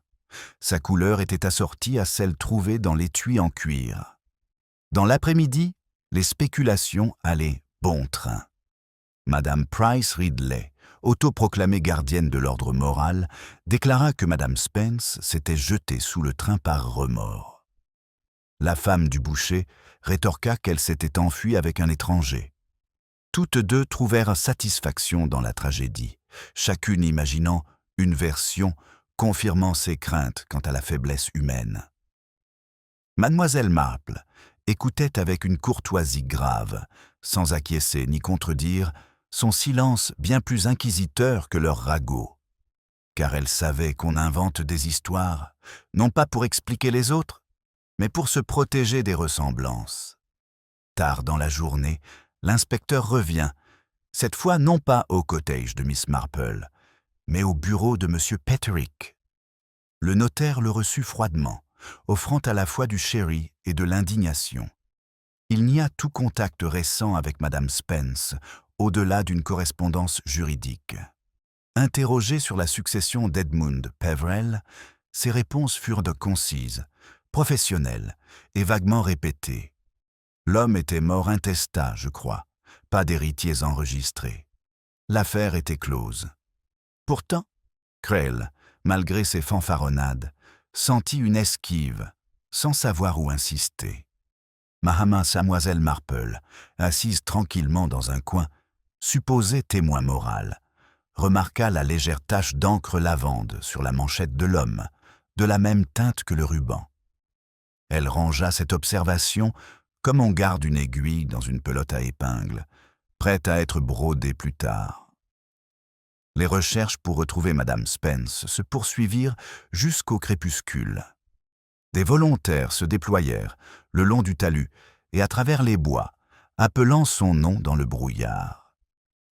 Sa couleur était assortie à celle trouvée dans l'étui en cuir. Dans l'après-midi, les spéculations allaient bon train. Madame Price Ridley, autoproclamée gardienne de l'ordre moral, déclara que Madame Spence s'était jetée sous le train par remords. La femme du boucher rétorqua qu'elle s'était enfuie avec un étranger. Toutes deux trouvèrent satisfaction dans la tragédie, chacune imaginant une version confirmant ses craintes quant à la faiblesse humaine. Mademoiselle Marple écoutait avec une courtoisie grave, sans acquiescer ni contredire, son silence bien plus inquisiteur que leur ragot. Car elle savait qu'on invente des histoires, non pas pour expliquer les autres, mais pour se protéger des ressemblances. Tard dans la journée, l'inspecteur revient, cette fois non pas au cottage de Miss Marple, mais au bureau de M. Petterick. Le notaire le reçut froidement, offrant à la fois du sherry et de l'indignation. Il nia tout contact récent avec Madame Spence, au-delà d'une correspondance juridique. Interrogé sur la succession d'Edmund Peverell, ses réponses furent concises, professionnelles et vaguement répétées. L'homme était mort intestat, je crois, pas d'héritiers enregistrés. L'affaire était close. Pourtant, Crail, malgré ses fanfaronnades, sentit une esquive, sans savoir où insister. Mademoiselle Marple, assise tranquillement dans un coin, supposée témoin moral, remarqua la légère tache d'encre lavande sur la manchette de l'homme, de la même teinte que le ruban. Elle rangea cette observation comme on garde une aiguille dans une pelote à épingles, prête à être brodée plus tard. Les recherches pour retrouver Madame Spence se poursuivirent jusqu'au crépuscule. Des volontaires se déployèrent le long du talus et à travers les bois, appelant son nom dans le brouillard.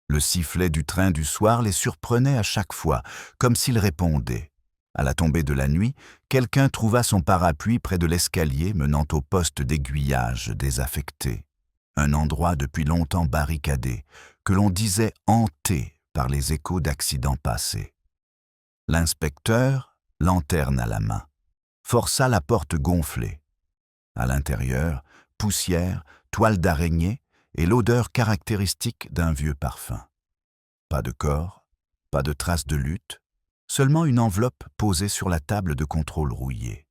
Le sifflet du train du soir les surprenait à chaque fois, comme s'il répondait. À la tombée de la nuit, quelqu'un trouva son parapluie près de l'escalier menant au poste d'aiguillage désaffecté, un endroit depuis longtemps barricadé, que l'on disait hanté par les échos d'accidents passés. L'inspecteur, lanterne à la main, força la porte gonflée. À l'intérieur, poussière, toile d'araignée et l'odeur caractéristique d'un vieux parfum. Pas de corps, pas de traces de lutte, seulement une enveloppe posée sur la table de contrôle rouillée.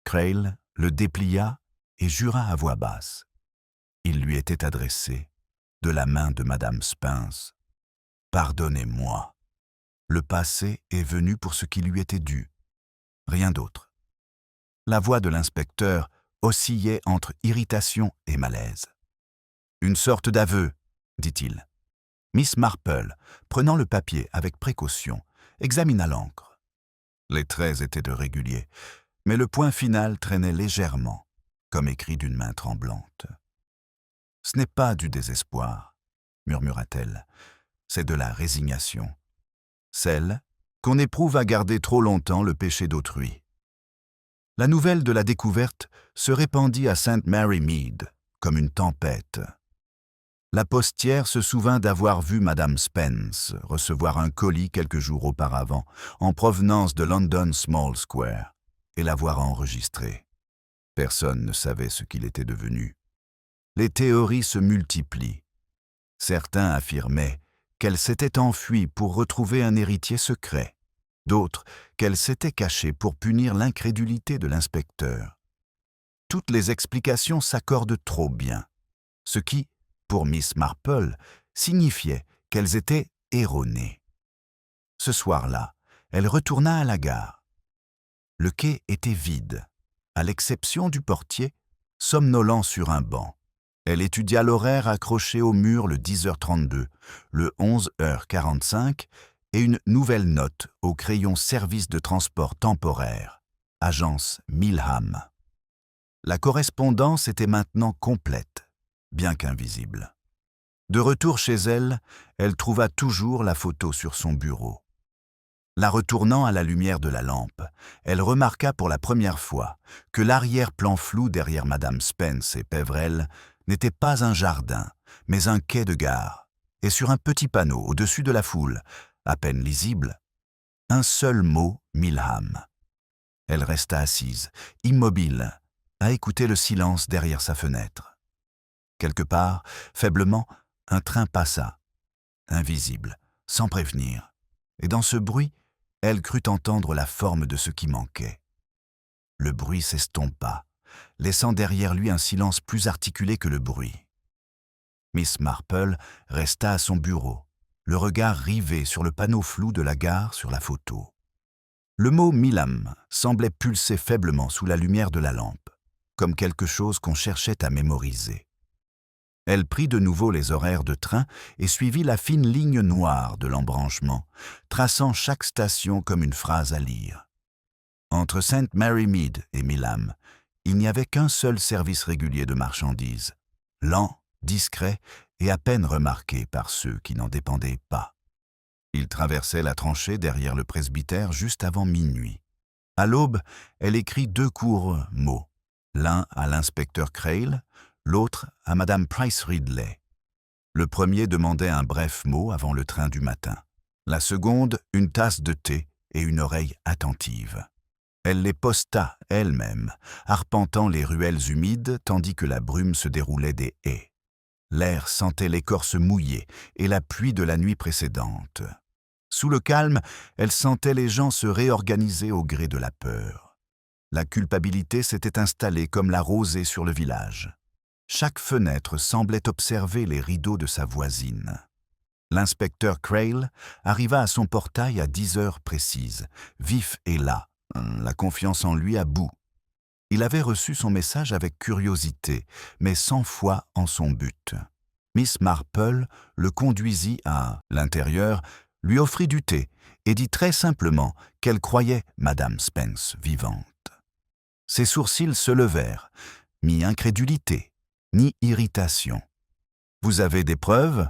Crail le déplia et jura à voix basse. Il lui était adressé, de la main de Madame Spence. « Pardonnez-moi. Le passé est venu pour ce qui lui était dû. Rien d'autre. » La voix de l'inspecteur oscillait entre irritation et malaise. « Une sorte d'aveu, dit-il. » Miss Marple, prenant le papier avec précaution, examina l'encre. Les traits étaient de réguliers, mais le point final traînait légèrement, comme écrit d'une main tremblante. « Ce n'est pas du désespoir, murmura-t-elle, c'est de la résignation. Celle qu'on éprouve à garder trop longtemps le péché d'autrui. » La nouvelle de la découverte se répandit à St. Mary Mead comme une tempête. La postière se souvint d'avoir vu Madame Spence recevoir un colis quelques jours auparavant en provenance de London Small Square et l'avoir enregistré. Personne ne savait ce qu'il était devenu. Les théories se multiplient. Certains affirmaient qu'elle s'était enfuie pour retrouver un héritier secret, d'autres qu'elle s'était cachée pour punir l'incrédulité de l'inspecteur. Toutes les explications s'accordent trop bien, ce qui, pour Miss Marple, signifiait qu'elles étaient erronées. Ce soir-là, elle retourna à la gare. Le quai était vide, à l'exception du portier, somnolent sur un banc. Elle étudia l'horaire accroché au mur le 10h32, le 11h45 et une nouvelle note au crayon service de transport temporaire, agence Milham. La correspondance était maintenant complète, bien qu'invisible. De retour chez elle, elle trouva toujours la photo sur son bureau. La retournant à la lumière de la lampe, elle remarqua pour la première fois que l'arrière-plan flou derrière Madame Spence et Peverell n'était pas un jardin, mais un quai de gare, et sur un petit panneau au-dessus de la foule, à peine lisible, un seul mot Milham. Elle resta assise, immobile, à écouter le silence derrière sa fenêtre. Quelque part, faiblement, un train passa, invisible, sans prévenir, et dans ce bruit, elle crut entendre la forme de ce qui manquait. Le bruit s'estompa, laissant derrière lui un silence plus articulé que le bruit. Miss Marple resta à son bureau, le regard rivé sur le panneau flou de la gare sur la photo. Le mot Milham semblait pulser faiblement sous la lumière de la lampe, comme quelque chose qu'on cherchait à mémoriser. Elle prit de nouveau les horaires de train et suivit la fine ligne noire de l'embranchement, traçant chaque station comme une phrase à lire. Entre St. Mary Mead et Milham, il n'y avait qu'un seul service régulier de marchandises, lent, discret et à peine remarqué par ceux qui n'en dépendaient pas. Il traversait la tranchée derrière le presbytère juste avant minuit. À l'aube, elle écrit 2 courts mots, l'un à l'inspecteur Crail, l'autre à Madame Price Ridley. Le premier demandait un bref mot avant le train du matin. La seconde, une tasse de thé et une oreille attentive. Elle les posta elle-même, arpentant les ruelles humides tandis que la brume se déroulait des haies. L'air sentait l'écorce mouillée et la pluie de la nuit précédente. Sous le calme, elle sentait les gens se réorganiser au gré de la peur. La culpabilité s'était installée comme la rosée sur le village. Chaque fenêtre semblait observer les rideaux de sa voisine. L'inspecteur Crail arriva à son portail à 10 heures précises, vif et las, la confiance en lui à bout. Il avait reçu son message avec curiosité, mais sans foi en son but. Miss Marple le conduisit à l'intérieur, lui offrit du thé et dit très simplement qu'elle croyait Madame Spence vivante. Ses sourcils se levèrent, mi-incrédulité, ni irritation. « Vous avez des preuves »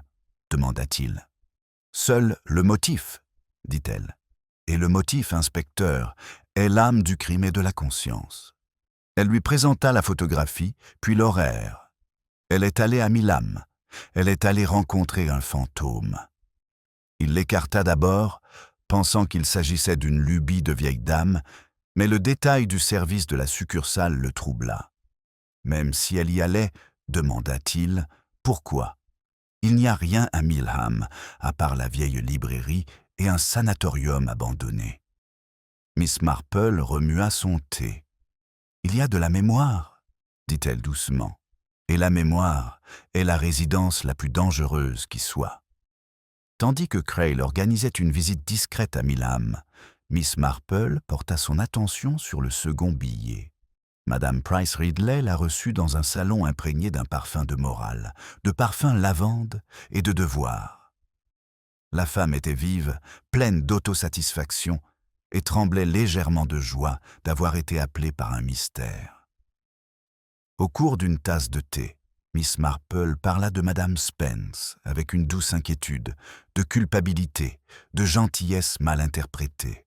demanda-t-il. « Seul le motif, » dit-elle. « Et le motif, inspecteur, est l'âme du crime et de la conscience. » Elle lui présenta la photographie, puis l'horaire. Elle est allée à Milham. Elle est allée rencontrer un fantôme. Il l'écarta d'abord, pensant qu'il s'agissait d'une lubie de vieille dame, mais le détail du service de la succursale le troubla. Même si elle y allait, demanda-t-il, pourquoi? Il n'y a rien à Milham, à part la vieille librairie et un sanatorium abandonné. Miss Marple remua son thé. « Il y a de la mémoire, » dit-elle doucement, « et la mémoire est la résidence la plus dangereuse qui soit. » Tandis que Crail organisait une visite discrète à Milham, Miss Marple porta son attention sur le second billet. Madame Price Ridley la reçut dans un salon imprégné d'un parfum de morale, de parfum lavande et de devoir. La femme était vive, pleine d'autosatisfaction, et tremblait légèrement de joie d'avoir été appelée par un mystère. Au cours d'une tasse de thé, Miss Marple parla de Madame Spence avec une douce inquiétude, de culpabilité, de gentillesse mal interprétée.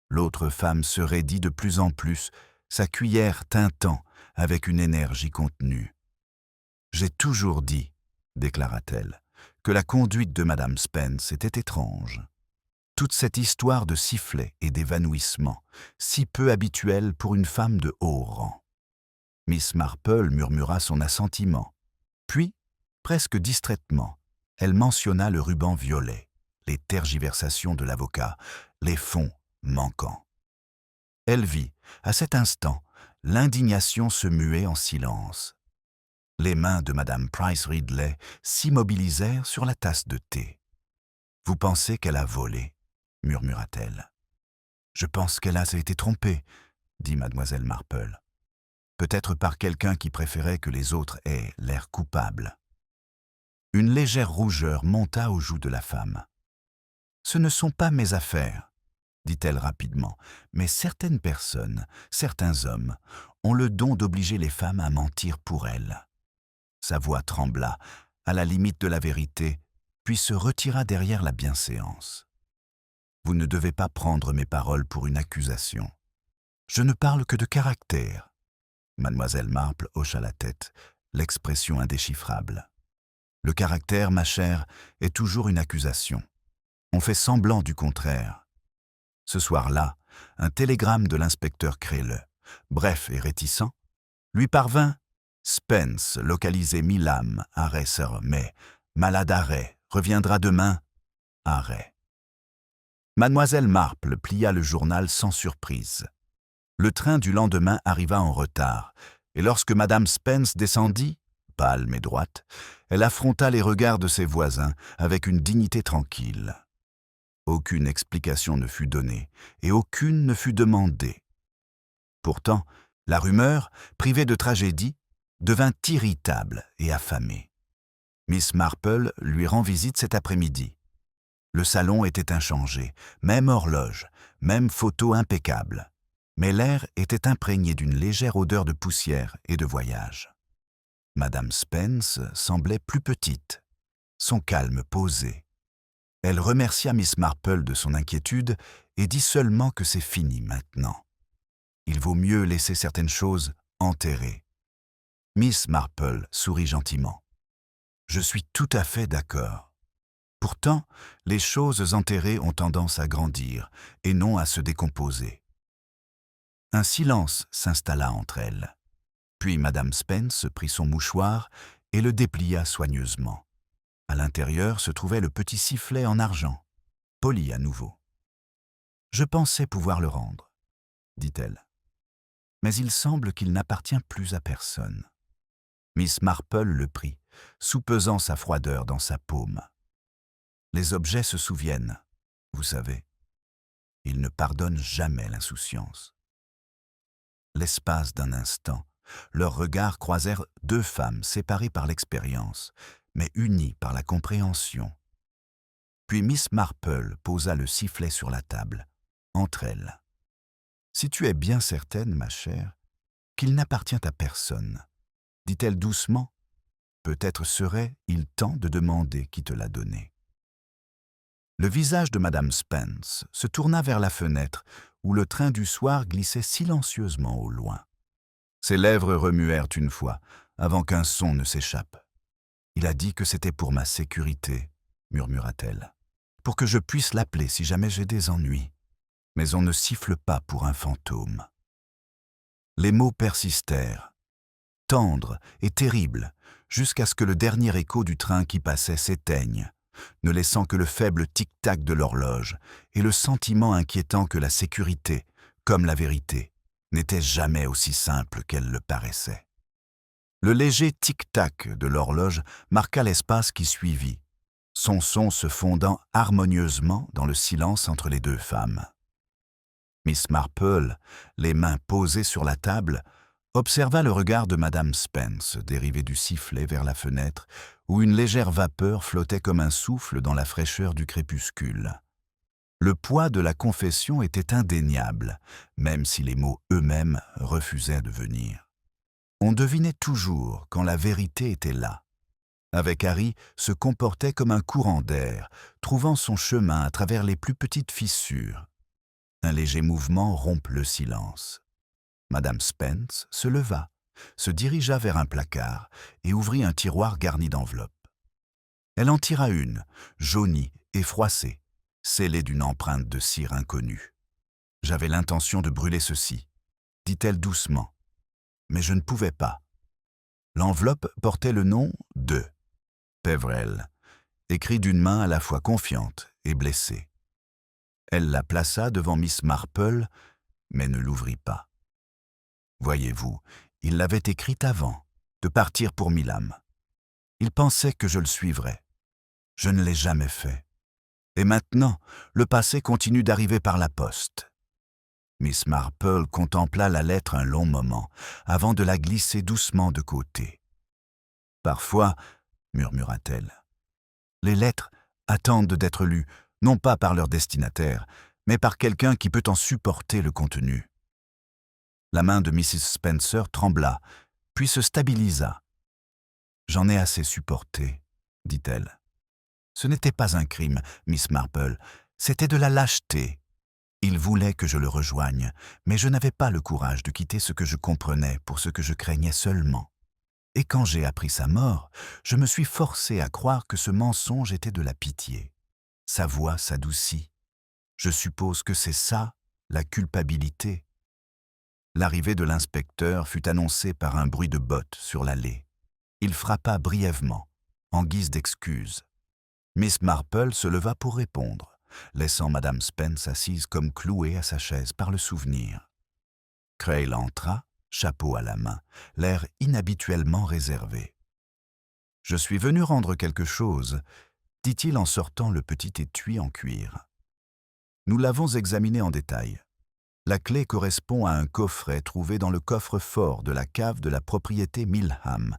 L'autre femme se raidit de plus en plus, sa cuillère tintant avec une énergie contenue. « J'ai toujours dit, » déclara-t-elle, « que la conduite de Madame Spence était étrange. Toute cette histoire de sifflets et d'évanouissements, si peu habituelle pour une femme de haut rang. » Miss Marple murmura son assentiment. Puis, presque distraitement, elle mentionna le ruban violet, les tergiversations de l'avocat, les fonds manquants. Elle vit, à cet instant, l'indignation se muer en silence. Les mains de Madame Price Ridley s'immobilisèrent sur la tasse de thé. « Vous pensez qu'elle a volé ?» murmura-t-elle. « Je pense qu'elle a été trompée, » dit Mademoiselle Marple. « Peut-être par quelqu'un qui préférait que les autres aient l'air coupable. » Une légère rougeur monta aux joues de la femme. Ce ne sont pas mes affaires, dit-elle rapidement, mais certaines personnes, certains hommes, ont le don d'obliger les femmes à mentir pour elles. Sa voix trembla, à la limite de la vérité, puis se retira derrière la bienséance. Vous ne devez pas prendre mes paroles pour une accusation. Je ne parle que de caractère. Mademoiselle Marple hocha la tête, l'expression indéchiffrable. Le caractère, ma chère, est toujours une accusation. On fait semblant du contraire. Ce soir-là, un télégramme de l'inspecteur Créleux, bref et réticent, lui parvint. Spence, localisé Milam, arrêt Sir May, malade arrêt, reviendra demain, arrêt. Mademoiselle Marple plia le journal sans surprise. Le train du lendemain arriva en retard, et lorsque Madame Spence descendit, pâle mais droite, elle affronta les regards de ses voisins avec une dignité tranquille. Aucune explication ne fut donnée, et aucune ne fut demandée. Pourtant, la rumeur, privée de tragédie, devint irritable et affamée. Miss Marple lui rend visite cet après-midi. Le salon était inchangé, même horloge, même photo impeccable. Mais l'air était imprégné d'une légère odeur de poussière et de voyage. Madame Spence semblait plus petite, son calme posé. Elle remercia Miss Marple de son inquiétude et dit seulement que c'est fini maintenant. Il vaut mieux laisser certaines choses enterrées. Miss Marple sourit gentiment. « Je suis tout à fait d'accord. Pourtant, les choses enterrées ont tendance à grandir et non à se décomposer. » Un silence s'installa entre elles. Puis Madame Spence prit son mouchoir et le déplia soigneusement. À l'intérieur se trouvait le petit sifflet en argent, poli à nouveau. « Je pensais pouvoir le rendre, » dit-elle. « Mais il semble qu'il n'appartient plus à personne. » Miss Marple le prit, soupesant sa froideur dans sa paume. Les objets se souviennent, vous savez. Ils ne pardonnent jamais l'insouciance. L'espace d'un instant, leurs regards croisèrent deux femmes séparées par l'expérience, mais unies par la compréhension. Puis Miss Marple posa le sifflet sur la table, entre elles. « Si tu es bien certaine, ma chère, qu'il n'appartient à personne, dit-elle doucement, peut-être serait-il temps de demander qui te l'a donné. » Le visage de Madame Spence se tourna vers la fenêtre où le train du soir glissait silencieusement au loin. Ses lèvres remuèrent une fois, avant qu'un son ne s'échappe. « Il a dit que c'était pour ma sécurité, » murmura-t-elle, « pour que je puisse l'appeler si jamais j'ai des ennuis. Mais on ne siffle pas pour un fantôme. » Les mots persistèrent, tendres et terribles, jusqu'à ce que le dernier écho du train qui passait s'éteigne, ne laissant que le faible tic-tac de l'horloge et le sentiment inquiétant que la sécurité, comme la vérité, n'était jamais aussi simple qu'elle le paraissait. Le léger tic-tac de l'horloge marqua l'espace qui suivit, son son se fondant harmonieusement dans le silence entre les deux femmes. Miss Marple, les mains posées sur la table, observa le regard de Madame Spence dériver du sifflet vers la fenêtre où une légère vapeur flottait comme un souffle dans la fraîcheur du crépuscule. Le poids de la confession était indéniable, même si les mots eux-mêmes refusaient de venir. On devinait toujours quand la vérité était là. Avec Harry, se comportait comme un courant d'air, trouvant son chemin à travers les plus petites fissures. Un léger mouvement rompt le silence. Madame Spence se leva, se dirigea vers un placard et ouvrit un tiroir garni d'enveloppes. Elle en tira une, jaunie et froissée, scellée d'une empreinte de cire inconnue. « J'avais l'intention de brûler ceci, » dit-elle doucement, « mais je ne pouvais pas. » L'enveloppe portait le nom de Peverell, écrit d'une main à la fois confiante et blessée. Elle la plaça devant Miss Marple, mais ne l'ouvrit pas. Voyez-vous, il l'avait écrite avant de partir pour Milam. Il pensait que je le suivrais. Je ne l'ai jamais fait. Et maintenant, le passé continue d'arriver par la poste. Miss Marple contempla la lettre un long moment, avant de la glisser doucement de côté. « Parfois, murmura-t-elle, les lettres attendent d'être lues non pas par leur destinataire, mais par quelqu'un qui peut en supporter le contenu. La main de Mrs. Spencer trembla, puis se stabilisa. « J'en ai assez supporté, » dit-elle. « Ce n'était pas un crime, Miss Marple, c'était de la lâcheté. Il voulait que je le rejoigne, mais je n'avais pas le courage de quitter ce que je comprenais pour ce que je craignais seulement. Et quand j'ai appris sa mort, je me suis forcé à croire que ce mensonge était de la pitié. Sa voix s'adoucit. Je suppose que c'est ça, la culpabilité. » L'arrivée de l'inspecteur fut annoncée par un bruit de bottes sur l'allée. Il frappa brièvement, en guise d'excuse. Miss Marple se leva pour répondre, laissant Madame Spence assise comme clouée à sa chaise par le souvenir. Crail entra, chapeau à la main, l'air inhabituellement réservé. « Je suis venu rendre quelque chose », dit-il en sortant le petit étui en cuir. Nous l'avons examiné en détail. La clé correspond à un coffret trouvé dans le coffre-fort de la cave de la propriété Milham,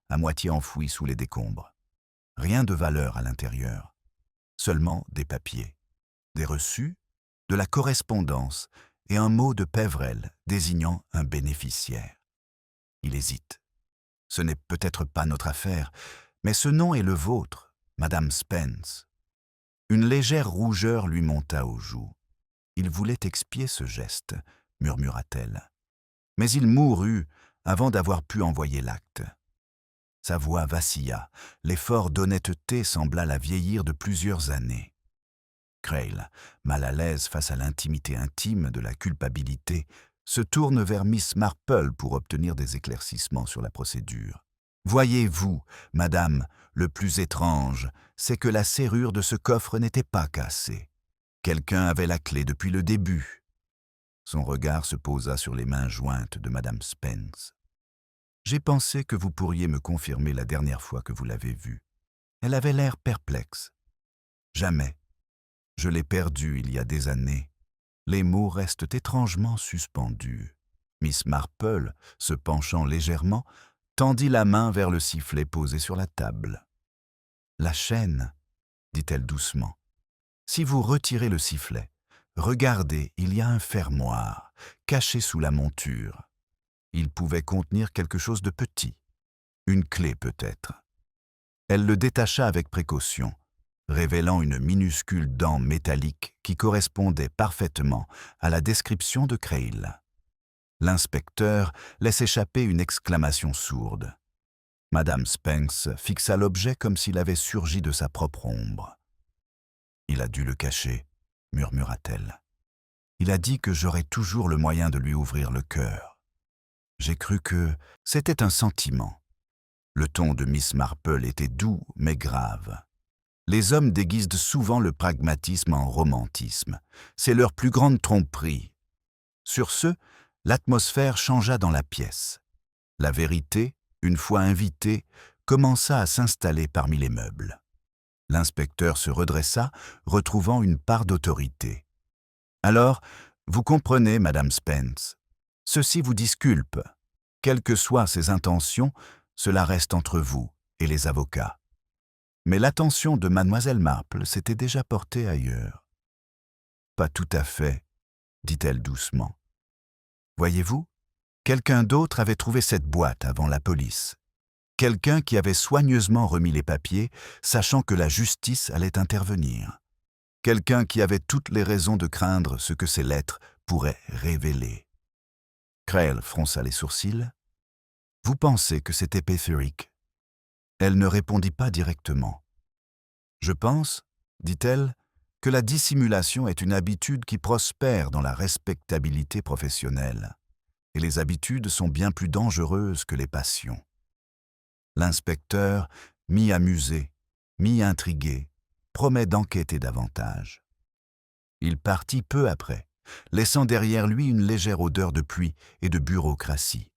à moitié enfoui sous les décombres. Rien de valeur à l'intérieur, seulement des papiers, des reçus, de la correspondance et un mot de Péverel désignant un bénéficiaire. Il hésite. Ce n'est peut-être pas notre affaire, mais ce nom est le vôtre, Madame Spence. Une légère rougeur lui monta aux joues. Il voulait expier ce geste, murmura-t-elle. Mais il mourut avant d'avoir pu envoyer l'acte. Sa voix vacilla, l'effort d'honnêteté sembla la vieillir de plusieurs années. Crail, mal à l'aise face à l'intimité intime de la culpabilité, se tourne vers Miss Marple pour obtenir des éclaircissements sur la procédure. « Voyez-vous, madame, le plus étrange, c'est que la serrure de ce coffre n'était pas cassée. Quelqu'un avait la clé depuis le début. » Son regard se posa sur les mains jointes de Madame Spence. « J'ai pensé que vous pourriez me confirmer la dernière fois que vous l'avez vue. » Elle avait l'air perplexe. « Jamais. Je l'ai perdue il y a des années. » Les mots restent étrangement suspendus. Miss Marple, se penchant légèrement, tendit la main vers le sifflet posé sur la table. « La chaîne, » dit-elle doucement. « Si vous retirez le sifflet, regardez, il y a un fermoir, caché sous la monture. Il pouvait contenir quelque chose de petit, une clé peut-être. » Elle le détacha avec précaution, révélant une minuscule dent métallique qui correspondait parfaitement à la description de Crail. L'inspecteur laisse échapper une exclamation sourde. Madame Spence fixa l'objet comme s'il avait surgi de sa propre ombre. « Il a dû le cacher, » murmura-t-elle. « Il a dit que j'aurais toujours le moyen de lui ouvrir le cœur. J'ai cru que c'était un sentiment. » Le ton de Miss Marple était doux mais grave. Les hommes déguisent souvent le pragmatisme en romantisme. C'est leur plus grande tromperie. Sur ce, l'atmosphère changea dans la pièce. La vérité, une fois invitée, commença à s'installer parmi les meubles. L'inspecteur se redressa, retrouvant une part d'autorité. « Alors, vous comprenez, Madame Spence, ceci vous disculpe. Quelles que soient ses intentions, cela reste entre vous et les avocats. » Mais l'attention de Mademoiselle Marple s'était déjà portée ailleurs. « Pas tout à fait, » dit-elle doucement. « Voyez-vous, quelqu'un d'autre avait trouvé cette boîte avant la police. Quelqu'un qui avait soigneusement remis les papiers, sachant que la justice allait intervenir. Quelqu'un qui avait toutes les raisons de craindre ce que ces lettres pourraient révéler. » Crail fronça les sourcils. « Vous pensez que c'était Petherick ?» Elle ne répondit pas directement. « Je pense, dit-elle, que la dissimulation est une habitude qui prospère dans la respectabilité professionnelle, et les habitudes sont bien plus dangereuses que les passions. » L'inspecteur, mi-amusé, mi-intrigué, promet d'enquêter davantage. Il partit peu après, laissant derrière lui une légère odeur de pluie et de bureaucratie.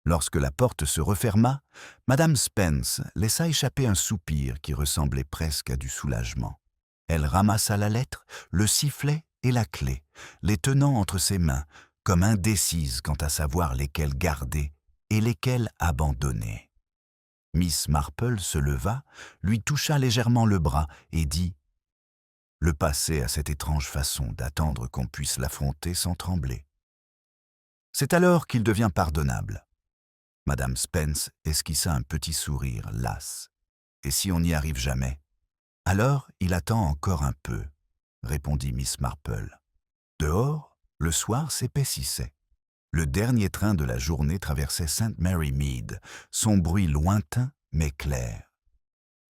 Lorsque la porte se referma, Madame Spence laissa échapper un soupir qui ressemblait presque à du soulagement. Elle ramassa la lettre, le sifflet et la clé, les tenant entre ses mains, comme indécise quant à savoir lesquelles garder et lesquelles abandonner. Miss Marple se leva, lui toucha légèrement le bras et dit Le passé a cette étrange façon d'attendre qu'on puisse l'affronter sans trembler. C'est alors qu'il devient pardonnable. Madame Spence esquissa un petit sourire las. Et si on n'y arrive jamais? Alors il attend encore un peu, répondit Miss Marple. Dehors, le soir s'épaississait. Le dernier train de la journée traversait St. Mary Mead, son bruit lointain mais clair.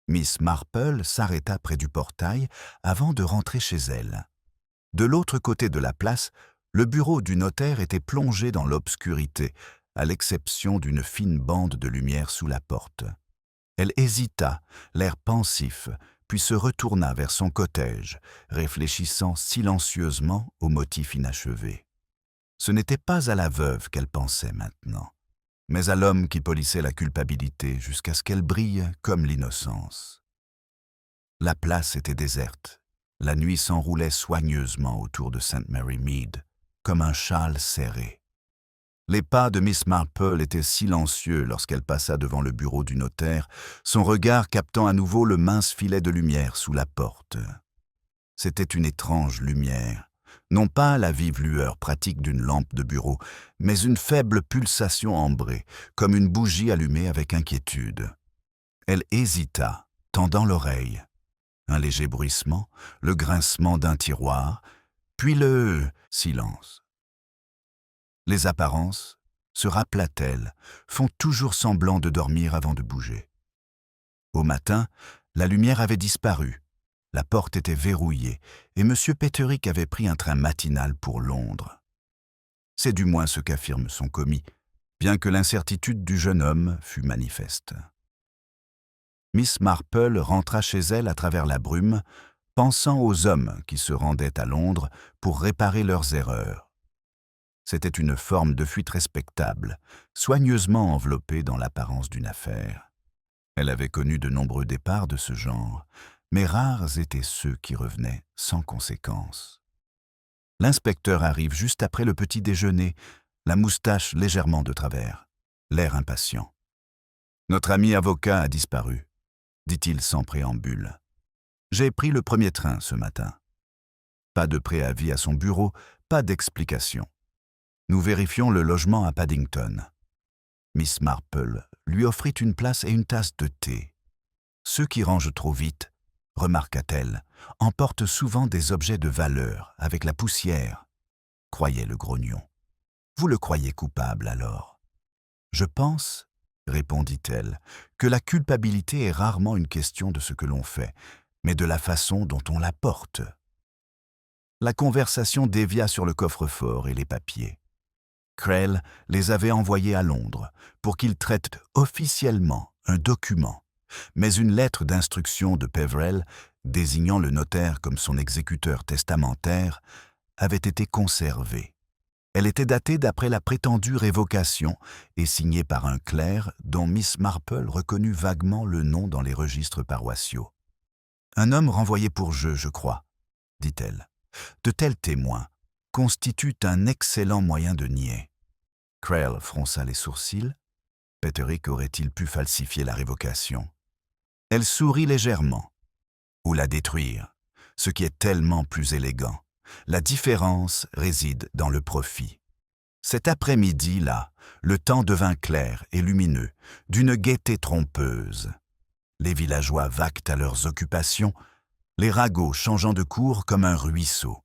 Miss Marple s'arrêta près du portail avant de rentrer chez elle. De l'autre côté de la place, le bureau du notaire était plongé dans l'obscurité, à l'exception d'une fine bande de lumière sous la porte. Elle hésita, l'air pensif, puis se retourna vers son cottage, réfléchissant silencieusement au motif inachevé. Ce n'était pas à la veuve qu'elle pensait maintenant, mais à l'homme qui polissait la culpabilité jusqu'à ce qu'elle brille comme l'innocence. La place était déserte. La nuit s'enroulait soigneusement autour de St. Mary Mead, comme un châle serré. Les pas de Miss Marple étaient silencieux lorsqu'elle passa devant le bureau du notaire, son regard captant à nouveau le mince filet de lumière sous la porte. C'était une étrange lumière, non pas la vive lueur pratique d'une lampe de bureau, mais une faible pulsation ambrée, comme une bougie allumée avec inquiétude. Elle hésita, tendant l'oreille. Un léger bruissement, le grincement d'un tiroir, puis le silence. Les apparences, se rappela-t-elle, font toujours semblant de dormir avant de bouger. Au matin, la lumière avait disparu, la porte était verrouillée et M. Petterick avait pris un train matinal pour Londres. C'est du moins ce qu'affirme son commis, bien que l'incertitude du jeune homme fût manifeste. Miss Marple rentra chez elle à travers la brume, pensant aux hommes qui se rendaient à Londres pour réparer leurs erreurs. C'était une forme de fuite respectable, soigneusement enveloppée dans l'apparence d'une affaire. Elle avait connu de nombreux départs de ce genre, mais rares étaient ceux qui revenaient sans conséquence. L'inspecteur arrive juste après le petit déjeuner, la moustache légèrement de travers, l'air impatient. « Notre ami avocat a disparu », dit-il sans préambule. « J'ai pris le premier train ce matin. » Pas de préavis à son bureau, pas d'explication. Nous vérifions le logement à Paddington. Miss Marple lui offrit une place et une tasse de thé. Ceux qui rangent trop vite, remarqua-t-elle, emportent souvent des objets de valeur avec la poussière, croyait le grognon. Vous le croyez coupable alors? Je pense, répondit-elle, que la culpabilité est rarement une question de ce que l'on fait, mais de la façon dont on la porte. La conversation dévia sur le coffre-fort et les papiers. Creel les avait envoyés à Londres pour qu'ils traitent officiellement un document, mais une lettre d'instruction de Peverell, désignant le notaire comme son exécuteur testamentaire, avait été conservée. Elle était datée d'après la prétendue révocation et signée par un clerc dont Miss Marple reconnut vaguement le nom dans les registres paroissiaux. « Un homme renvoyé pour jeu, je crois, » dit-elle. « De tels témoins constituent un excellent moyen de nier. » Creel fronça les sourcils. Petterick aurait-il pu falsifier la révocation? Elle sourit légèrement. Ou la détruire, ce qui est tellement plus élégant. La différence réside dans le profit. Cet après-midi-là, le temps devint clair et lumineux, d'une gaieté trompeuse. Les villageois vaquent à leurs occupations, les ragots changeant de cours comme un ruisseau.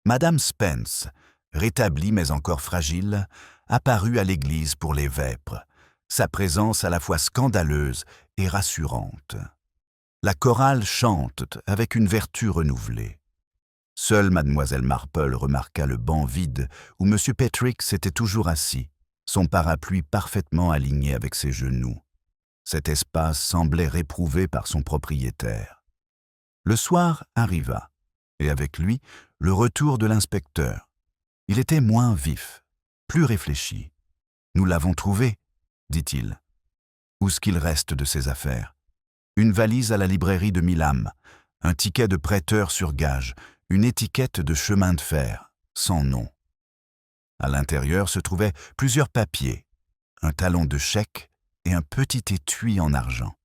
Madame Spence, rétablie mais encore fragile, apparut à l'église pour les vêpres, sa présence à la fois scandaleuse et rassurante. La chorale chante avec une vertu renouvelée. Seule mademoiselle Marple remarqua le banc vide où M. Petterick s'était toujours assis, son parapluie parfaitement aligné avec ses genoux. Cet espace semblait réprouvé par son propriétaire. Le soir arriva, et avec lui, le retour de l'inspecteur. Il était moins vif, plus réfléchi. « Nous l'avons trouvé, » dit-il. « Où est-ce qu'il reste de ses affaires? Une valise à la librairie de Milam, un ticket de prêteur sur gage, une étiquette de chemin de fer, sans nom. À l'intérieur se trouvaient plusieurs papiers, un talon de chèque et un petit étui en argent.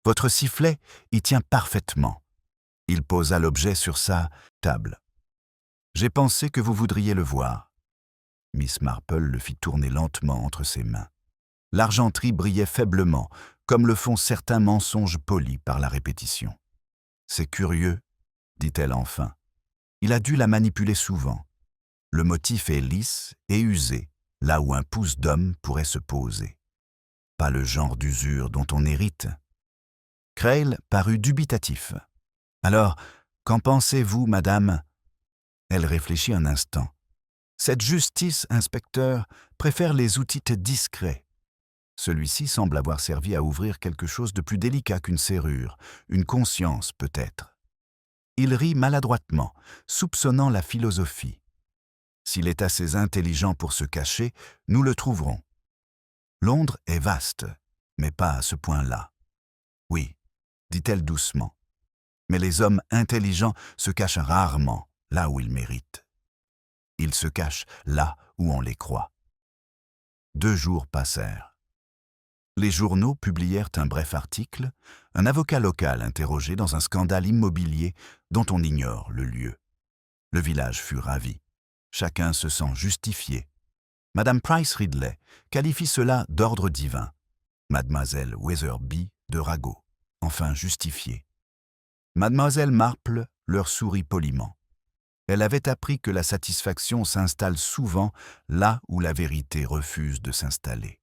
Votre sifflet y tient parfaitement. Il posa l'objet sur sa table. « J'ai pensé que vous voudriez le voir. » Miss Marple le fit tourner lentement entre ses mains. L'argenterie brillait faiblement, comme le font certains mensonges polis par la répétition. « C'est curieux, » dit-elle enfin. « Il a dû la manipuler souvent. Le motif est lisse et usé, là où un pouce d'homme pourrait se poser. Pas le genre d'usure dont on hérite. » Crail parut dubitatif. « Alors, qu'en pensez-vous, madame ?» Elle réfléchit un instant. « Cette justice, inspecteur, préfère les outils discrets. » Celui-ci semble avoir servi à ouvrir quelque chose de plus délicat qu'une serrure, une conscience peut-être. Il rit maladroitement, soupçonnant la philosophie. S'il est assez intelligent pour se cacher, nous le trouverons. Londres est vaste, mais pas à ce point-là. Oui, dit-elle doucement. Mais les hommes intelligents se cachent rarement là où ils méritent. Ils se cachent là où on les croit. 2 jours passèrent. Les journaux publièrent un bref article, un avocat local interrogé dans un scandale immobilier dont on ignore le lieu. Le village fut ravi. Chacun se sent justifié. Madame Price Ridley qualifie cela d'ordre divin. Mademoiselle Weatherby de ragot, enfin justifié. Mademoiselle Marple leur sourit poliment. Elle avait appris que la satisfaction s'installe souvent là où la vérité refuse de s'installer.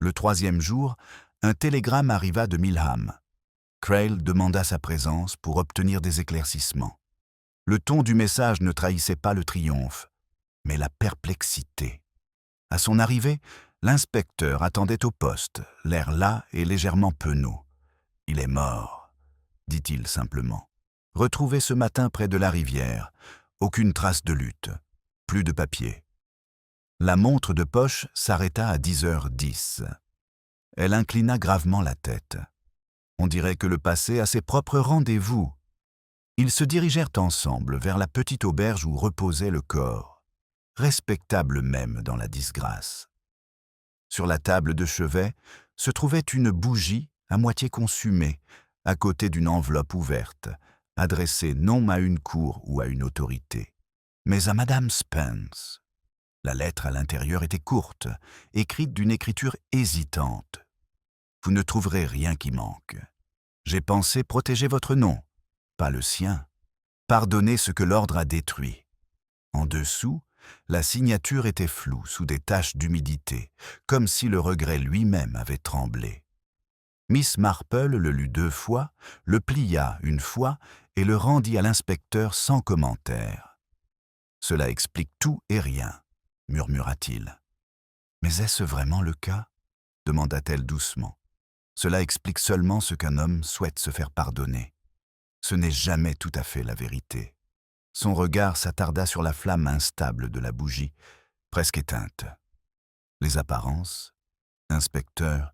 Le 3e jour, un télégramme arriva de Milham. Crail demanda sa présence pour obtenir des éclaircissements. Le ton du message ne trahissait pas le triomphe, mais la perplexité. À son arrivée, l'inspecteur attendait au poste, l'air las et légèrement penaud. « Il est mort », dit-il simplement. « Retrouvé ce matin près de la rivière. Aucune trace de lutte. Plus de papier. » La montre de poche s'arrêta à 10h10. Elle inclina gravement la tête. On dirait que le passé a ses propres rendez-vous. Ils se dirigèrent ensemble vers la petite auberge où reposait le corps, respectable même dans la disgrâce. Sur la table de chevet se trouvait une bougie à moitié consumée, à côté d'une enveloppe ouverte, adressée non à une cour ou à une autorité, mais à Madame Spence. La lettre à l'intérieur était courte, écrite d'une écriture hésitante. « Vous ne trouverez rien qui manque. J'ai pensé protéger votre nom, pas le sien. Pardonnez ce que l'ordre a détruit. » En dessous, la signature était floue sous des taches d'humidité, comme si le regret lui-même avait tremblé. Miss Marple le lut 2 fois, le plia une fois et le rendit à l'inspecteur sans commentaire. « Cela explique tout et rien, » murmura-t-il. « Mais est-ce vraiment le cas ?» demanda-t-elle doucement. « Cela explique seulement ce qu'un homme souhaite se faire pardonner. Ce n'est jamais tout à fait la vérité. » Son regard s'attarda sur la flamme instable de la bougie, presque éteinte. Les apparences, inspecteur,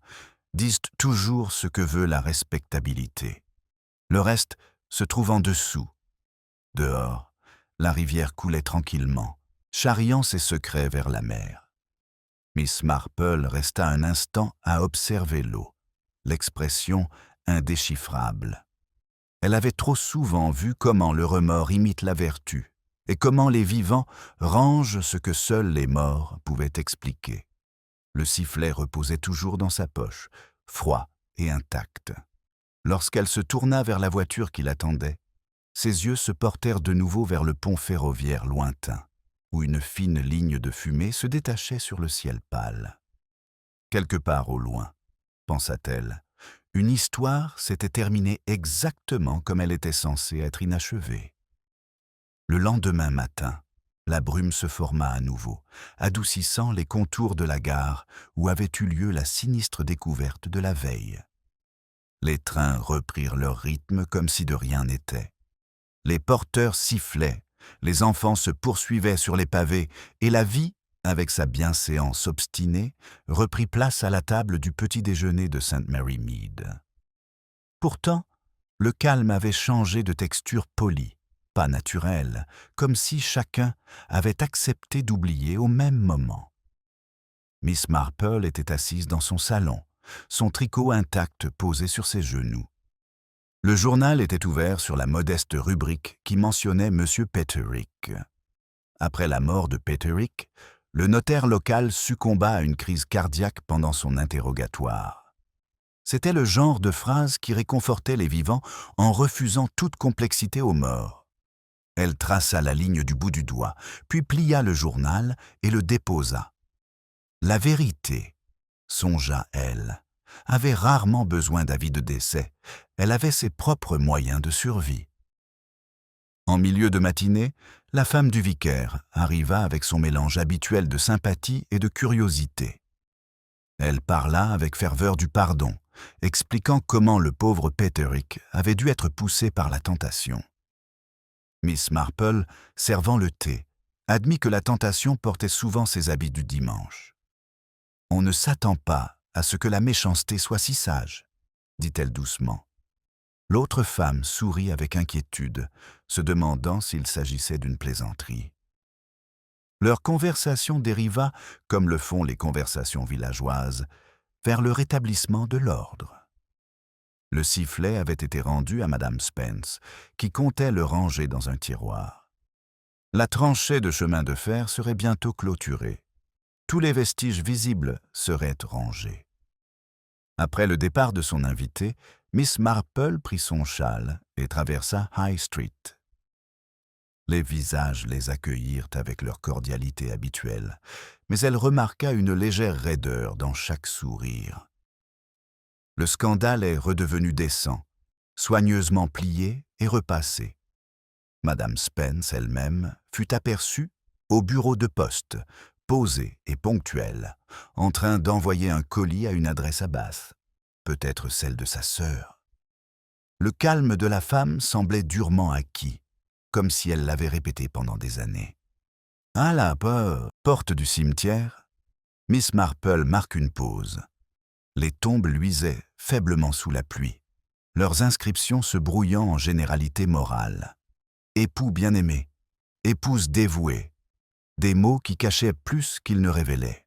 disent toujours ce que veut la respectabilité. Le reste se trouve en dessous. Dehors, la rivière coulait tranquillement, charriant ses secrets vers la mer. Miss Marple resta un instant à observer l'eau, l'expression indéchiffrable. Elle avait trop souvent vu comment le remords imite la vertu et comment les vivants rangent ce que seuls les morts pouvaient expliquer. Le sifflet reposait toujours dans sa poche, froid et intact. Lorsqu'elle se tourna vers la voiture qui l'attendait, ses yeux se portèrent de nouveau vers le pont ferroviaire lointain, où une fine ligne de fumée se détachait sur le ciel pâle. Quelque part au loin, pensa-t-elle, une histoire s'était terminée exactement comme elle était censée être inachevée. Le lendemain matin, la brume se forma à nouveau, adoucissant les contours de la gare où avait eu lieu la sinistre découverte de la veille. Les trains reprirent leur rythme comme si de rien n'était. Les porteurs sifflaient, les enfants se poursuivaient sur les pavés et la vie, avec sa bienséance obstinée, reprit place à la table du petit déjeuner de St. Mary Mead. Pourtant, le calme avait changé de texture polie, pas naturelle, comme si chacun avait accepté d'oublier au même moment. Miss Marple était assise dans son salon, son tricot intact posé sur ses genoux. Le journal était ouvert sur la modeste rubrique qui mentionnait M. Petterick. Après la mort de Petterick, le notaire local succomba à une crise cardiaque pendant son interrogatoire. C'était le genre de phrase qui réconfortait les vivants en refusant toute complexité aux morts. Elle traça la ligne du bout du doigt, puis plia le journal et le déposa. La vérité, songea-elle, avait rarement besoin d'avis de décès. Elle avait ses propres moyens de survie. En milieu de matinée, la femme du vicaire arriva avec son mélange habituel de sympathie et de curiosité. Elle parla avec ferveur du pardon, expliquant comment le pauvre Petterick avait dû être poussé par la tentation. Miss Marple, servant le thé, admit que la tentation portait souvent ses habits du dimanche. « On ne s'attend pas à ce que la méchanceté soit si sage, » dit-elle doucement. L'autre femme sourit avec inquiétude, se demandant s'il s'agissait d'une plaisanterie. Leur conversation dériva, comme le font les conversations villageoises, vers le rétablissement de l'ordre. Le sifflet avait été rendu à Madame Spence, qui comptait le ranger dans un tiroir. La tranchée de chemin de fer serait bientôt clôturée. Tous les vestiges visibles seraient rangés. Après le départ de son invité, Miss Marple prit son châle et traversa High Street. Les visages les accueillirent avec leur cordialité habituelle, mais elle remarqua une légère raideur dans chaque sourire. Le scandale est redevenu décent, soigneusement plié et repassé. Madame Spence elle-même fut aperçue au bureau de poste, posée et ponctuelle, en train d'envoyer un colis à une adresse à Bath, peut-être celle de sa sœur. Le calme de la femme semblait durement acquis, comme si elle l'avait répété pendant des années. À la porte du cimetière, Miss Marple marque une pause. Les tombes luisaient faiblement sous la pluie, leurs inscriptions se brouillant en généralités morales. Époux bien-aimé, épouse dévouée, des mots qui cachaient plus qu'ils ne révélaient.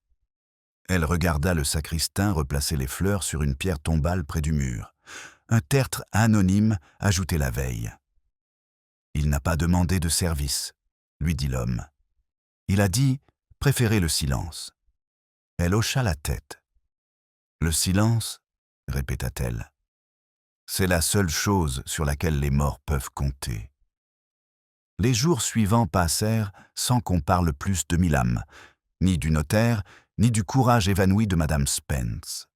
Elle regarda le sacristain replacer les fleurs sur une pierre tombale près du mur. Un tertre anonyme ajouté la veille. « Il n'a pas demandé de service », lui dit l'homme. « Il a dit préférer le silence. » Elle hocha la tête. « Le silence ?» répéta-t-elle. « C'est la seule chose sur laquelle les morts peuvent compter. » Les jours suivants passèrent sans qu'on parle plus de Milam, ni du notaire, ni du courage évanoui de Madame Spence.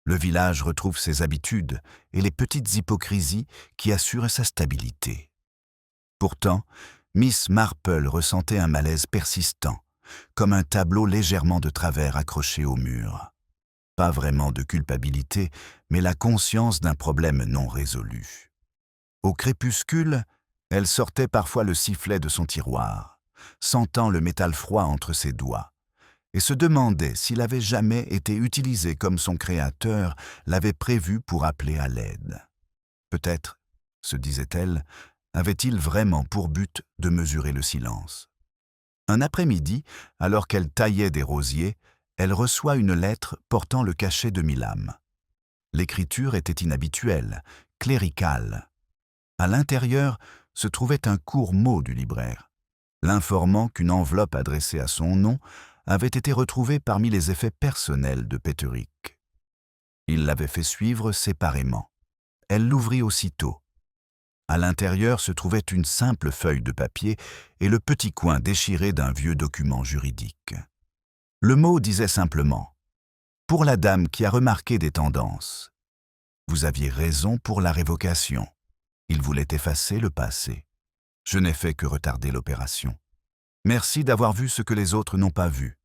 Le village retrouve ses habitudes et les petites hypocrisies qui assurent sa stabilité. Pourtant, Miss Marple ressentait un malaise persistant, comme un tableau légèrement de travers accroché au mur. Pas vraiment de culpabilité, mais la conscience d'un problème non résolu. Au crépuscule, elle sortait parfois le sifflet de son tiroir, sentant le métal froid entre ses doigts, et se demandait s'il avait jamais été utilisé comme son créateur l'avait prévu pour appeler à l'aide. Peut-être, se disait-elle, avait-il vraiment pour but de mesurer le silence. Un après-midi, alors qu'elle taillait des rosiers, elle reçoit une lettre portant le cachet de Milam. L'écriture était inhabituelle, cléricale. À l'intérieur se trouvait un court mot du libraire, l'informant qu'une enveloppe adressée à son nom avait été retrouvée parmi les effets personnels de Petterick. Il l'avait fait suivre séparément. Elle l'ouvrit aussitôt. À l'intérieur se trouvait une simple feuille de papier et le petit coin déchiré d'un vieux document juridique. Le mot disait simplement « Pour la dame qui a remarqué des tendances. Vous aviez raison pour la révocation. Il voulait effacer le passé. Je n'ai fait que retarder l'opération. Merci d'avoir vu ce que les autres n'ont pas vu. »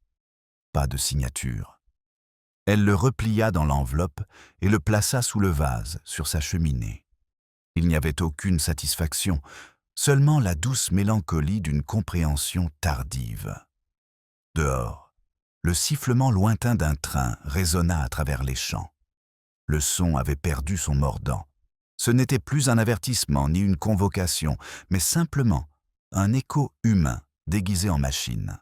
Pas de signature. Elle le replia dans l'enveloppe et le plaça sous le vase, sur sa cheminée. Il n'y avait aucune satisfaction, seulement la douce mélancolie d'une compréhension tardive. Dehors, le sifflement lointain d'un train résonna à travers les champs. Le son avait perdu son mordant. Ce n'était plus un avertissement ni une convocation, mais simplement un écho humain déguisé en machine.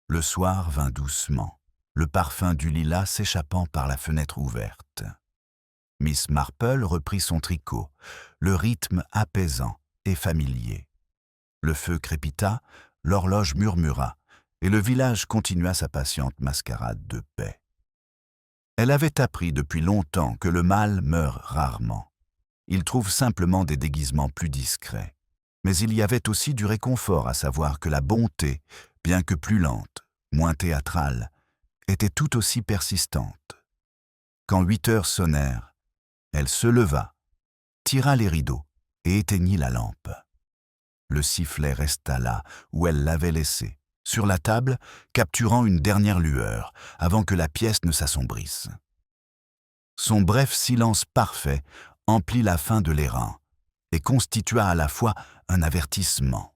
Le soir vint doucement, le parfum du lilas s'échappant par la fenêtre ouverte. Miss Marple reprit son tricot, le rythme apaisant et familier. Le feu crépita, l'horloge murmura, et le village continua sa patiente mascarade de paix. Elle avait appris depuis longtemps que le mal meurt rarement. Il trouve simplement des déguisements plus discrets. Mais il y avait aussi du réconfort à savoir que la bonté, bien que plus lente, moins théâtrale, était tout aussi persistante. Quand 8 heures sonnèrent, elle se leva, tira les rideaux et éteignit la lampe. Le sifflet resta là où elle l'avait laissé, sur la table, capturant une dernière lueur, avant que la pièce ne s'assombrisse. Son bref silence parfait emplit la fin de l'airain et constitua à la fois un avertissement